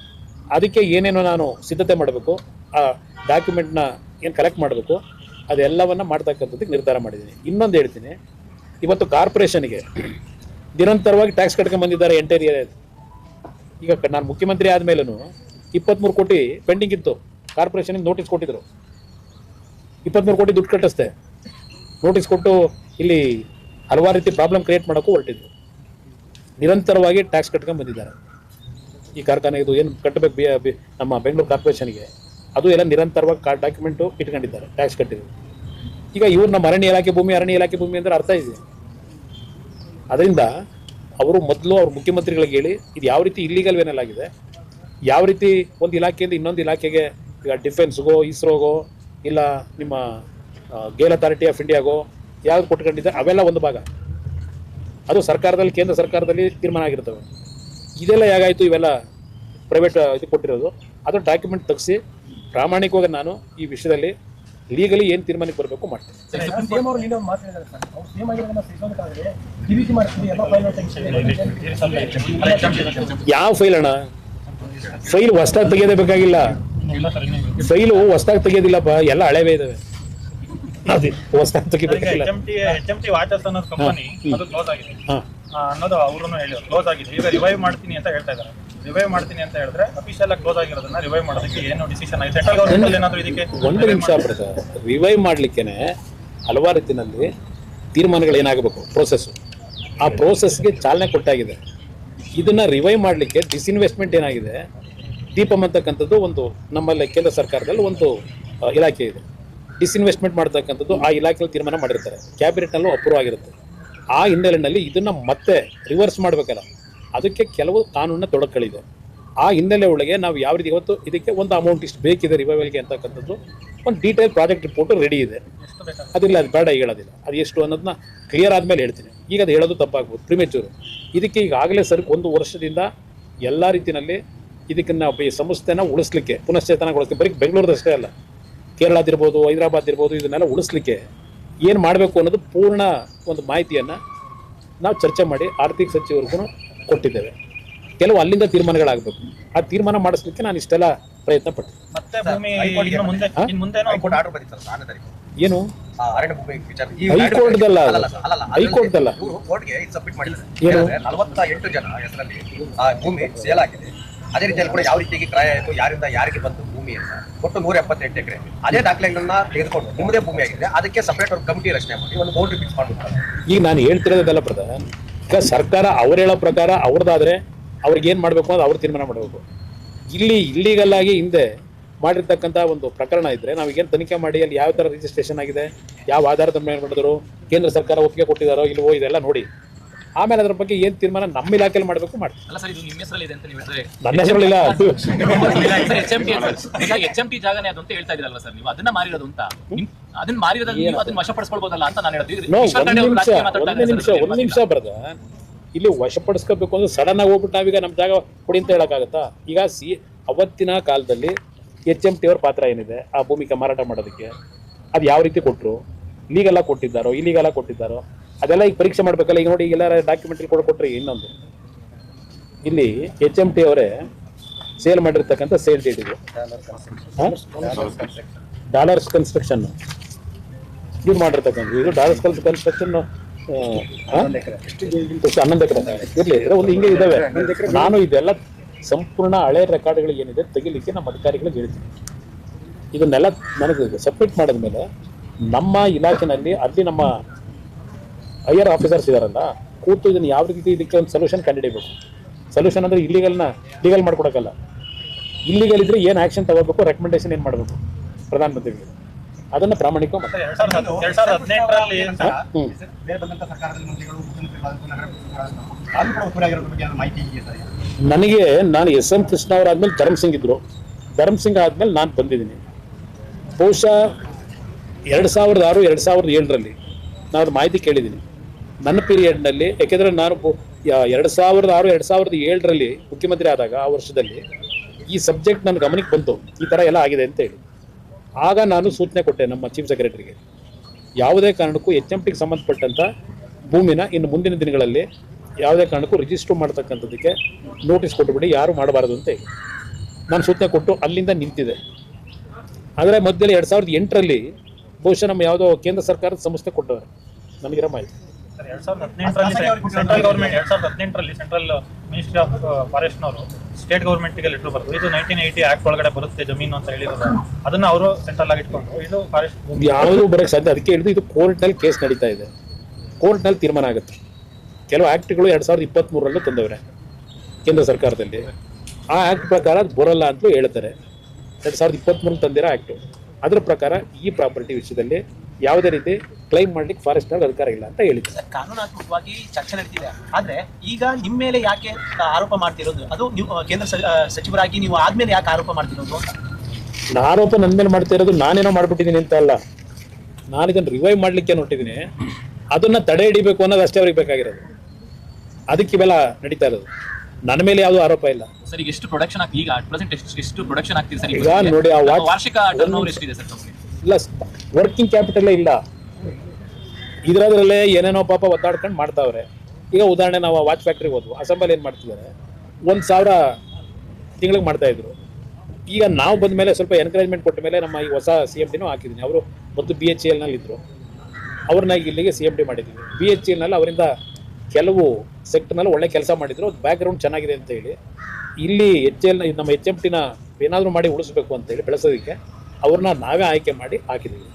ಅದಕ್ಕೆ ಏನೇನೋ ನಾನು ಸಿದ್ಧತೆ ಮಾಡಬೇಕು, ಆ ಡಾಕ್ಯುಮೆಂಟ್ನ ಏನು ಕಲೆಕ್ಟ್ ಮಾಡಬೇಕು ಅದೆಲ್ಲವನ್ನು ಮಾಡ್ತಕ್ಕಂಥದ್ದಕ್ಕೆ ನಿರ್ಧಾರ ಮಾಡಿದ್ದೀನಿ. ಇನ್ನೊಂದು ಹೇಳ್ತೀನಿ, ಇವತ್ತು ಕಾರ್ಪೊರೇಷನ್ಗೆ ನಿರಂತರವಾಗಿ ಟ್ಯಾಕ್ಸ್ ಕಟ್ಕೊಂಡು ಬಂದಿದ್ದಾರೆ ಎಂಟೈರ್ ಏರಿಯಾ. ಈಗ ನಾನು ಮುಖ್ಯಮಂತ್ರಿ ಆದಮೇಲೂ 23 ಕೋಟಿ ಪೆಂಡಿಂಗ್ ಇತ್ತು. ಕಾರ್ಪೊರೇಷನ್ಗೆ ನೋಟಿಸ್ ಕೊಟ್ಟಿದ್ರು, 23 ಕೋಟಿ ದುಡ್ಡು ಕಟ್ಟಿಸ್ದೆ ನೋಟಿಸ್ ಕೊಟ್ಟು ಇಲ್ಲಿ ಹಲವಾರು ರೀತಿ ಪ್ರಾಬ್ಲಮ್ ಕ್ರಿಯೇಟ್ ಮಾಡೋಕ್ಕೂ ಹೊರಟಿದ್ರು. ನಿರಂತರವಾಗಿ ಟ್ಯಾಕ್ಸ್ ಕಟ್ಕೊಂಡು ಬಂದಿದ್ದಾರೆ. ಈ ಕಾರ್ಖಾನೆ ಇದು ಏನು ಕಟ್ಟಬೇಕು ನಮ್ಮ ಬೆಂಗಳೂರು ಕಾರ್ಪೊರೇಷನ್ಗೆ, ಅದು ಎಲ್ಲ ನಿರಂತರವಾಗಿ ಡಾಕ್ಯುಮೆಂಟು ಇಟ್ಕೊಂಡಿದ್ದಾರೆ, ಟ್ಯಾಕ್ಸ್ ಕಟ್ಟಿದ್ರು. ಈಗ ಇವ್ರು ನಮ್ಮ ಅರಣ್ಯ ಇಲಾಖೆ ಭೂಮಿ ಅಂದರೆ ಅರ್ಥ ಇದೆ. ಅದರಿಂದ ಅವರು ಮೊದಲು ಅವ್ರ ಮುಖ್ಯಮಂತ್ರಿಗಳಿಗೆ ಹೇಳಿ ಇದು ಯಾವ ರೀತಿ ಇಲ್ಲಿಗಲ್ ವೇನಲ್ಲಾಗಿದೆ, ಯಾವ ರೀತಿ ಒಂದು ಇಲಾಖೆಯಿಂದ ಇನ್ನೊಂದು ಇಲಾಖೆಗೆ, ಈಗ ಡಿಫೆನ್ಸ್ಗೋ, ಇಸ್ರೋಗೋ, ಇಲ್ಲ ನಿಮ್ಮ ಗೇಲ್ ಅಥಾರಿಟಿ ಆಫ್ ಇಂಡಿಯಾಗೋ ಯಾವ್ದು ಕೊಟ್ಕೊಂಡಿದ್ದಾರೆ ಅವೆಲ್ಲ ಒಂದು ಭಾಗ. ಅದು ಸರ್ಕಾರದಲ್ಲಿ, ಕೇಂದ್ರ ಸರ್ಕಾರದಲ್ಲಿ ತೀರ್ಮಾನ ಆಗಿರ್ತವೆ. ಇದೆಲ್ಲ ಹೇಗಾಯಿತು, ಇವೆಲ್ಲ ಪ್ರೈವೇಟ್ ಇದು ಕೊಟ್ಟಿರೋದು. ಅದು ಡಾಕ್ಯುಮೆಂಟ್ ತೆಗೆಸಿ ಪ್ರಾಮಾಣಿಕವಾಗಿ ನಾನು ಈ ವಿಷಯದಲ್ಲಿ ಲೀಗಲಿ ಏನು ತೀರ್ಮಾನಕ್ಕೆ ಬರಬೇಕು ಮಾಡ್ತೀನಿ. ಯಾವ ಫೈಲ್ ಅಣ್ಣ? ಫೈಲ್ ಹೊಸ್ದಾಗಿ ತೆಗೆಯೋದೇ ಬೇಕಾಗಿಲ್ಲ, ಫೈಲು ಹೊಸ್ದಾಗಿ ತೆಗೆಯೋದಿಲ್ಲಪ್ಪ, ಎಲ್ಲ ಹಳೆವೇ ಇದಾವೆ. ಅದೇ ಹೊಸ್ದಾಗಿ ತೆಗಿಬೇಕಾಗಿಲ್ಲ. HMT ವಾಚರ್ಸ್ ಅನ್ನೋದು ಕಂಪನಿ ಅದು ಕ್ಲೋಸ್ ಆಗಿದೆ ಅನ್ನೋದು ಅವರು ಹೇಳಿದ್ರು, ಕ್ಲೋಸ್ ಆಗಿದೆ. ಈಗ ರಿವೈವ್ ಮಾಡ್ತೀನಿ ಅಂತ ಹೇಳ್ತಾ ಇದ್ದಾರೆ. ರಿವೈವ್ ಮಾಡ್ತೀನಿ ಅಂತ ಹೇಳಿದ್ರೆ ಅಫಿಷಿಯಲ್ ಆಗಿ ಕ್ಲೋಸ್ ಆಗಿರೋದನ್ನ ರಿವೈವ್ ಮಾಡೋದಕ್ಕೆ ಏನು ಡಿಸಿಷನ್ ಆಗಿದೆ? ಸೆಂಟ್ರಲ್ ಗವರ್ಮೆಂಟ್ ಏನಾದರೂ ಇದಕ್ಕೆ ಒಂದು ನಿಮಿಷ ಬ್ರದರ್, ರಿವೈವ್ ಮಾಡ್ಲಿಕ್ಕೇನೆ ಹಲವಾರು ರೀತಿಯಲ್ಲಿ ತೀರ್ಮಾನಗಳು ಏನಾಗಬೇಕು, ಪ್ರೋಸೆಸ್ಸು, ಆ ಪ್ರೋಸೆಸ್ಗೆ ಚಾಲನೆ ಕೊಟ್ಟಾಗಿದೆ. ಇದನ್ನ ರಿವೈವ್ ಮಾಡಲಿಕ್ಕೆ ಡಿಸ್ಇನ್ವೆಸ್ಟ್ಮೆಂಟ್ ಏನಾಗಿದೆ, ದೀಪಂ ಅಂತಕ್ಕಂಥದ್ದು ಒಂದು ನಮ್ಮಲ್ಲಿ ಕೇಂದ್ರ ಸರ್ಕಾರದಲ್ಲಿ ಒಂದು ಇಲಾಖೆ ಇದೆ. ಡಿಸ್ಇನ್ವೆಸ್ಟ್ಮೆಂಟ್ ಮಾಡ್ತಕ್ಕಂಥದ್ದು ಆ ಇಲಾಖೆಯಲ್ಲಿ ತೀರ್ಮಾನ ಮಾಡಿರ್ತಾರೆ, ಕ್ಯಾಬಿನೆಟ್ನಲ್ಲೂ ಅಪ್ರೂವ್ ಆಗಿರುತ್ತೆ. ಆ ಹಿನ್ನೆಲೆಯಲ್ಲಿ ಇದನ್ನು ಮತ್ತೆ ರಿವರ್ಸ್ ಮಾಡಬೇಕಲ್ಲ, ಅದಕ್ಕೆ ಕೆಲವು ಕಾನೂನಿನ ತೊಡಕುಗಳಿದೆ. ಆ ಹಿನ್ನೆಲೆ ಒಳಗೆ ನಾವು ಯಾವ ರೀತಿ ಇವತ್ತು ಇದಕ್ಕೆ ಒಂದು ಅಮೌಂಟ್ ಇಷ್ಟು ಬೇಕಿದೆ ರಿವೈವಲ್ಗೆ ಅಂತಕ್ಕಂಥದ್ದು ಒಂದು ಡೀಟೇಲ್ ಪ್ರಾಜೆಕ್ಟ್ ರಿಪೋರ್ಟ್ ರೆಡಿ ಇದೆ. ಅದಿಲ್ಲ, ಅದು ಬೇಡ, ಹೇಳೋದಿಲ್ಲ. ಅದು ಎಷ್ಟು ಅನ್ನೋದನ್ನ ಕ್ಲಿಯರ್ ಆದಮೇಲೆ ಹೇಳ್ತೀನಿ. ಈಗ ಅದು ಹೇಳೋದು ತಪ್ಪಾಗ್ಬೋದು, ಪ್ರಿಮೇಚೂರು. ಇದಕ್ಕೆ ಈಗಾಗಲೇ ಸರಿ 1 ವರ್ಷದಿಂದ ಎಲ್ಲ ರೀತಿಯಲ್ಲಿ ಇದಕ್ಕೆ ನಾವು ಈ ಸಂಸ್ಥೆನ ಉಳಿಸ್ಲಿಕ್ಕೆ, ಪುನಶ್ಚೇತನಗೊಳಿಸ್ಲಿಕ್ಕೆ, ಬರೀ ಬೆಂಗಳೂರದಷ್ಟೇ ಅಲ್ಲ, ಕೇರಳದಿರ್ಬೋದು, ಹೈದರಾಬಾದ್ ಇರ್ಬೋದು, ಇದನ್ನೆಲ್ಲ ಉಳಿಸ್ಲಿಕ್ಕೆ ಏನು ಮಾಡಬೇಕು ಅನ್ನೋದು ಪೂರ್ಣ ಒಂದು ಮಾಹಿತಿಯನ್ನು ನಾವು ಚರ್ಚೆ ಮಾಡಿ ಆರ್ಥಿಕ ಸಚಿವರಿಗೂ ಕೊಟ್ಟಿದ್ದೇವೆ. ಕೆಲವು ಅಲ್ಲಿಂದ ತೀರ್ಮಾನಗಳಾಗಬೇಕು. ಆ ತೀರ್ಮಾನ ಮಾಡಿಸ್ಲಿಕ್ಕೆ ನಾನು ಇಷ್ಟೆಲ್ಲ ಪ್ರಯತ್ನ ಪಟ್ಟೆ. ಮತ್ತೆ ಭೂಮಿ ಮುಂದೆ ಆರ್ಡರ್ ಬಂದಿತ್ತು ಸರ್ 4ನೇ ತಾರೀಕು. ಏನು ಅರಣ್ಯ ಭೂಮಿ ವಿಚಾರ ಹೈಕೋರ್ಟ್ದಲ್ಲ, ಹೈಕೋರ್ಟ್ದಲ್ಲ, ಕೋರ್ಟ್ಗೆ ಸಬ್ಮಿಟ್ ಮಾಡಿದ್ದಾರೆ. 48 ಜನ ಹೆಸರಲ್ಲಿ ಆ ಭೂಮಿ ಸೇಲ್ ಆಗಿದೆ. ಅದೇ ರೀತಿಯಲ್ಲಿ ಕೂಡ ಯಾವ ರೀತಿಯಾಗಿ ಕ್ರಯ ಆಯಿತು, ಯಾರಿಂದ ಯಾರಿಗೆ ಬಂತು ಭೂಮಿ ಅಂತ ಒಟ್ಟು 178 ಎಕರೆ. ಅದೇ ದಾಖಲೆಗಳನ್ನ ತೆಗೆದುಕೊಂಡು ನಿಮ್ಮದೇ ಭೂಮಿ ಆಗಿದೆ, ಅದಕ್ಕೆ ಸಪರೇಟ್ ಒಂದು ಕಮಿಟಿ ರಚನೆ ಮಾಡಿ ಒಂದು ಬೌಂಡ್ರಿ ಫಿಕ್ಸ್ ಮಾಡ್ಬಿಡ್ತಾರೆ. ಈಗ ನಾನು ಹೇಳ್ತಿರೋದಲ್ಲ ಪ್ರಧಾನ, ಈಗ ಸರ್ಕಾರ ಅವ್ರು ಹೇಳೋ ಪ್ರಕಾರ ಅವ್ರದ್ದಾದ್ರೆ ಅವ್ರಿಗೆ ಏನು ಮಾಡಬೇಕು ಅಂತ ಅವ್ರು ತೀರ್ಮಾನ ಮಾಡಬೇಕು. ಇಲ್ಲಿ ಇಲ್ಲಿಗಲ್ಲಾಗಿ ಹಿಂದೆ ಮಾಡಿರ್ತಕ್ಕಂಥ ಒಂದು ಪ್ರಕರಣ ಇದ್ದರೆ ನಾವೀಗೇನು ತನಿಖೆ ಮಾಡಿ ಅಲ್ಲಿ ಯಾವ ಥರ ರಿಜಿಸ್ಟ್ರೇಷನ್ ಆಗಿದೆ, ಯಾವ ಆಧಾರದ ಮೇಲೆ ಮಾಡಿದ್ರು, ಕೇಂದ್ರ ಸರ್ಕಾರ ಒಪ್ಪಿಗೆ ಕೊಟ್ಟಿದ್ದಾರೋ ಇಲ್ವೋ ಇದೆಲ್ಲ ನೋಡಿ ಆಮೇಲೆ ಅದ್ರ ಬಗ್ಗೆ ಏನು ತೀರ್ಮಾನ ನಮ್ಮ ಇಲಾಖೆಯಲ್ಲಿ ಮಾಡಬೇಕು ಮಾಡಿ. ಅಲ್ಲ ಸರ್, ಇದು ನಿಮ್ಮ ಹೆಸರಲ್ಲಿ ಇದೆ ಅಂತ ನೀವು ಹೇಳಿದ್ರೆ ನನ್ನ ಹೆಸರಲ್ಲಿಲ್ಲ HMT ಜಾಗನೇ ಅದು ಅಂತ ಹೇಳ್ತಾ ಇದ್ರಲ್ವಾ ಸರ್ ನೀವು? ಅದನ್ನ ಮಾರಿರೋದು ಅಂತ ಅದನ್ನ ಮಾರಿರೋದನ್ನ ನೀವು ಅದನ್ನ ವಶಪಡಿಸ್ಕೊಳ್ಬೋದಲ್ಲ ಅಂತ ನಾನು ಹೇಳಿದ್ವಿ. ಒಂದು ನಿಮಿಷ ಬರದ ಇಲ್ಲಿ ವಶಪಡಿಸ್ಕೋಬೇಕು ಅಂದ್ರೆ ಸಡನ್ ಆಗಿ ಹೋಗ್ಬಿಟ್ಟು ನಾವೀಗ ನಮ್ಮ ಜಾಗ ಕೊಡಿ ಅಂತ ಹೇಳಕ್ಕಾಗತ್ತಾ? ಈಗ ಅವತ್ತಿನ ಕಾಲದಲ್ಲಿ HMT ಅವ್ರ ಪಾತ್ರ ಏನಿದೆ ಆ ಭೂಮಿಗೆ ಮಾರಾಟ ಮಾಡೋದಕ್ಕೆ, ಅದು ಯಾವ ರೀತಿ ಕೊಟ್ಟರು, ಲೀಗಲ್ಲ ಕೊಟ್ಟಿದ್ದಾರೋ ಇಲೀಗಲ್ಲ ಕೊಟ್ಟಿದ್ದಾರೋ ಅದೆಲ್ಲ ಈಗ ಪರೀಕ್ಷೆ ಮಾಡ್ಬೇಕಲ್ಲ. ಈಗ ನೋಡಿ ಈಗೆಲ್ಲ ಡಾಕ್ಯುಮೆಂಟ್ರಿ ಕೊಟ್ರಿ. ಇನ್ನೊಂದು ಇಲ್ಲಿ HMT ಅವರೇ ಸೇಲ್ ಮಾಡಿರ್ತಕ್ಕಂಥ ಸೇಲ್ ಡೇಟ್ ಇದು ಡಾಲರ್ಸ್ ಕನ್ಸ್ಟ್ರಕ್ಷನ್ ಇದು ಮಾಡಿರ್ತಕ್ಕಂಥ ಇದು ಡಾಲರ್ಸ್ ಕನ್ಸ್ಟ್ರಕ್ಷನ್ 11 ಎಕರೆ ಇರ್ಲಿ ಒಂದು ಹಿಂಗೆ ಇದಾವೆ. ನಾನು ಇದೆಲ್ಲ ಸಂಪೂರ್ಣ ಹಳೆ ರೆಕಾರ್ಡ್ಗಳು ಏನಿದೆ ತೆಗಿಲಿಕ್ಕೆ ನಮ್ಮ ಅಧಿಕಾರಿಗಳಿಗೆ ಹೇಳ್ತೀನಿ. ಇದನ್ನೆಲ್ಲ ನನಗೆ ಸಬ್ಮಿಟ್ ಮಾಡಿದ್ಮೇಲೆ ನಮ್ಮ ಇಲಾಖೆನಲ್ಲಿ ಅಲ್ಲಿ ನಮ್ಮ ಹೈಯರ್ ಆಫೀಸರ್ಸ್ ಇದಾರಲ್ಲ ಕೂತು ಇದನ್ನು ಯಾವ ರೀತಿ ಇದಕ್ಕೆ ಒಂದು ಸೊಲ್ಯೂಷನ್ ಕಂಡುಹಿಡಿಬೇಕು. ಸೊಲ್ಯೂಷನ್ ಅಂದರೆ ಲೀಗಲ್ ಮಾಡ್ಕೊಡಕ್ಕಲ್ಲ. ಇಲ್ಲಿಗಲ್ ಇದ್ರೆ ಏನು ಆ್ಯಕ್ಷನ್ ತಗೋಬೇಕು, ರೆಕಮೆಂಡೇಶನ್ ಏನು ಮಾಡಬೇಕು ಪ್ರಧಾನಮಂತ್ರಿಗಳು, ಅದನ್ನು ಪ್ರಾಮಾಣಿಕ ಮತ್ತೆ 2018ರಲ್ಲಿ ನನಗೆ ನಾನು SM ಕೃಷ್ಣ ಅವರಾದ್ಮೇಲೆ ಧರ್ಮ್ ಸಿಂಗ್ ಇದ್ರು. ಧರ್ಮ್ ಸಿಂಗ್ ಆದ್ಮೇಲೆ ನಾನು ಬಂದಿದ್ದೀನಿ. ಬಹುಶಃ 2006 2007ರಲ್ಲಿ ನಾನು ಮಾಹಿತಿ ಕೇಳಿದ್ದೀನಿ ನನ್ನ ಪೀರಿಯಡ್ನಲ್ಲಿ. ಯಾಕೆಂದರೆ ನಾನು 2006 2007ರಲ್ಲಿ ಮುಖ್ಯಮಂತ್ರಿ ಆದಾಗ ಆ ವರ್ಷದಲ್ಲಿ ಈ ಸಬ್ಜೆಕ್ಟ್ ನನ್ನ ಗಮನಕ್ಕೆ ಬಂತು, ಈ ಥರ ಎಲ್ಲ ಆಗಿದೆ ಅಂತ ಹೇಳಿ. ಆಗ ನಾನು ಸೂಚನೆ ಕೊಟ್ಟೆ ನಮ್ಮ ಚೀಫ್ ಸೆಕ್ರೆಟರಿಗೆ, ಯಾವುದೇ ಕಾರಣಕ್ಕೂ HMTಗೆ ಸಂಬಂಧಪಟ್ಟಂಥ ಭೂಮಿನ ಇನ್ನು ಮುಂದಿನ ದಿನಗಳಲ್ಲಿ ಯಾವುದೇ ಕಾರಣಕ್ಕೂ ರಿಜಿಸ್ಟರ್ ಮಾಡ್ತಕ್ಕಂಥದ್ದಕ್ಕೆ ನೋಟಿಸ್ ಕೊಟ್ಟುಬಿಡಿ, ಯಾರು ಮಾಡಬಾರದು ಅಂತ ಹೇಳಿ ನಾನು ಸೂಚನೆ ಕೊಟ್ಟು ಅಲ್ಲಿಂದ ನಿಂತಿದೆ. ಆದರೆ ಮಧ್ಯದಲ್ಲಿ 2008ರಲ್ಲಿ ಬಹುಶಃ ನಮ್ಮ ಯಾವುದೋ ಕೇಂದ್ರ ಸರ್ಕಾರದ ಸಂಸ್ಥೆ ಕೊಟ್ಟವರು ನನಗಿರೋ ಮಾಹಿತಿ. 2018ರಲ್ಲಿ ಸೆಂಟ್ರಲ್ ಗೌರ್ಮೆಂಟ್ 2018ರಲ್ಲಿ ಸೆಂಟ್ರಲ್ ಮಿನಿಸ್ಟ್ರಿ ಆಫ್ ಫಾರೆಸ್ಟ್ನವರು ಸ್ಟೇಟ್ ಗೌರ್ಮೆಂಟ್ಗೆ ಲೆಟರ್ ಬರೆದು ಇದು 1980 ಆಕ್ಟ್ ಒಳಗಡೆ ಬರುತ್ತೆ ಜಮೀನು ಅಂತ ಹೇಳಿರೋದು, ಅದನ್ನ ಅವರು ಸೆಂಟ್ರಲ್ ಆಗಿ ಇಟ್ಕೊಂಡು ಇದು ಫಾರೆಸ್ಟ್ ಯಾವುದು ಬರೋಕ್ಕೆ ಸಾಧ್ಯ. ಅದಕ್ಕೆ ಹೇಳಿದ್ದು ಇದು ಕೋರ್ಟ್ನಲ್ಲಿ ಕೇಸ್ ನಡೀತಾ ಇದೆ, ಕೋರ್ಟ್ನಲ್ಲಿ ತೀರ್ಮಾನ ಆಗುತ್ತೆ. ಕೆಲವು ಆ್ಯಕ್ಟ್ಗಳು 2023ರಲ್ಲೂ ತಂದವ್ರೆ ಕೇಂದ್ರ ಸರ್ಕಾರದಲ್ಲಿ. ಆ ಆ್ಯಕ್ಟ್ ಪ್ರಕಾರ ಅದು ಬರೋಲ್ಲ ಅಂತಲೂ ಹೇಳ್ತಾರೆ. 2023 ತಂದಿರೋ ಆ್ಯಕ್ಟು, ಅದರ ಪ್ರಕಾರ ಈ ಪ್ರಾಪರ್ಟಿ ವಿಷಯದಲ್ಲಿ ಯಾವುದೇ ರೀತಿ ಕ್ಲೈಮ್ ಮಾಡ್ಲಿಕ್ಕೆ ಫಾರೆಸ್ಟ್ನಲ್ಲಿ ಅಧಿಕಾರ ಇಲ್ಲ ಅಂತ ಹೇಳಿದ್ದಾರೆ. ಕಾನೂನಾತ್ಮಕವಾಗಿ ಚರ್ಚೆ ನಡೀತಿದೆ. ಆದ್ರೆ ಈಗ ನಿಮ್ಮ ಮೇಲೆ ಯಾಕೆ ಆರೋಪ ಮಾಡ್ತಿರೋದು? ಅದು ನೀವು ಕೇಂದ್ರ ಸಚಿವರಾಗಿ ನೀವು ಆದ್ಮೇಲೆ ಯಾಕೆ ಆರೋಪ ಮಾಡ್ತಿರೋದು? ಆರೋಪ ನನ್ನ ಮೇಲೆ ಮಾಡ್ತಾ ಇರೋದು ನಾನೇನೋ ಮಾಡ್ಬಿಟ್ಟಿದ್ದೀನಿ ಅಂತ ಅಲ್ಲ, ನಾನು ಇದನ್ನು ರಿವೈವ್ ಮಾಡಲಿಕ್ಕೆ ಹೊರಟಿದ್ದೀನಿ. ಅದನ್ನ ತಡೆ ಹಿಡಿಬೇಕು ಅನ್ನೋದು ಅಷ್ಟೇ ಅವ್ರಿಗೆ ಬೇಕಾಗಿರೋದು. ಅದಕ್ಕೆ ಇವೆಲ್ಲ ನಡೀತಾ ಇರೋದು. ನನ್ನ ಮೇಲೆ ಯಾವುದೂ ಆರೋಪ ಇಲ್ಲ. ಸರ್ ಈಗ ಎಷ್ಟು ಪ್ರೊಡಕ್ಷನ್ ಆಗ್ತಿದೆ ಈಗ ಅಟ್ ಪ್ರೆಸೆಂಟ್ ಎಷ್ಟು ಪ್ರೊಡಕ್ಷನ್ ಆಗ್ತಿದೆ ಸರ್? ಈಗ ನೋಡಿ ಆ ವಾರ್ಷಿಕ ಟರ್ನ್ಓವರ್ ಎಷ್ಟಿದೆ ಸರ್ ಕಂಪನಿ? ಇಲ್ಲ, ವರ್ಕಿಂಗ್ ಕ್ಯಾಪಿಟಲೇ ಇಲ್ಲ. ಇದರಲ್ಲೇ ಏನೇನೋ ಪಾಪ ಒದ್ದಾಡ್ಕೊಂಡು ಮಾಡ್ತಾವ್ರೆ. ಈಗ ಉದಾಹರಣೆ ನಾವು ವಾಚ್ ಫ್ಯಾಕ್ಟ್ರಿಗೆ ಹೋದ್ವು, ಅಸೆಂಬಲ್ ಏನು ಮಾಡ್ತಿದ್ದಾರೆ 1,000 ತಿಂಗಳಿಗೆ ಮಾಡ್ತಾಯಿದ್ರು. ಈಗ ನಾವು ಬಂದ ಮೇಲೆ ಸ್ವಲ್ಪ ಎನ್ಕರೇಜ್ಮೆಂಟ್ ಕೊಟ್ಟ ಮೇಲೆ ನಮ್ಮ ಈ ಹೊಸ CMDನೂ ಹಾಕಿದ್ದೀನಿ. ಅವರು ಮೊದಲು BHELನಲ್ಲಿ ಇದ್ದರು, ಅವ್ರನ್ನ ಇಲ್ಲಿಗೆ CMD ಮಾಡಿದ್ದೀವಿ. BHELನಲ್ಲಿ ಅವರಿಂದ ಕೆಲವು ಸೆಕ್ಟರ್ನಲ್ಲಿ ಒಳ್ಳೆ ಕೆಲಸ ಮಾಡಿದ್ರು, ಬ್ಯಾಕ್ಗ್ರೌಂಡ್ ಚೆನ್ನಾಗಿದೆ ಅಂತ ಹೇಳಿ ಇಲ್ಲಿ ನಮ್ಮ HMTನ ಏನಾದರೂ ಮಾಡಿ ಉಳಿಸ್ಬೇಕು ಅಂತೇಳಿ ಬೆಳೆಸೋದಕ್ಕೆ ಅವ್ರನ್ನ ನಾವೇ ಆಯ್ಕೆ ಮಾಡಿ ಹಾಕಿದ್ದೀವಿ.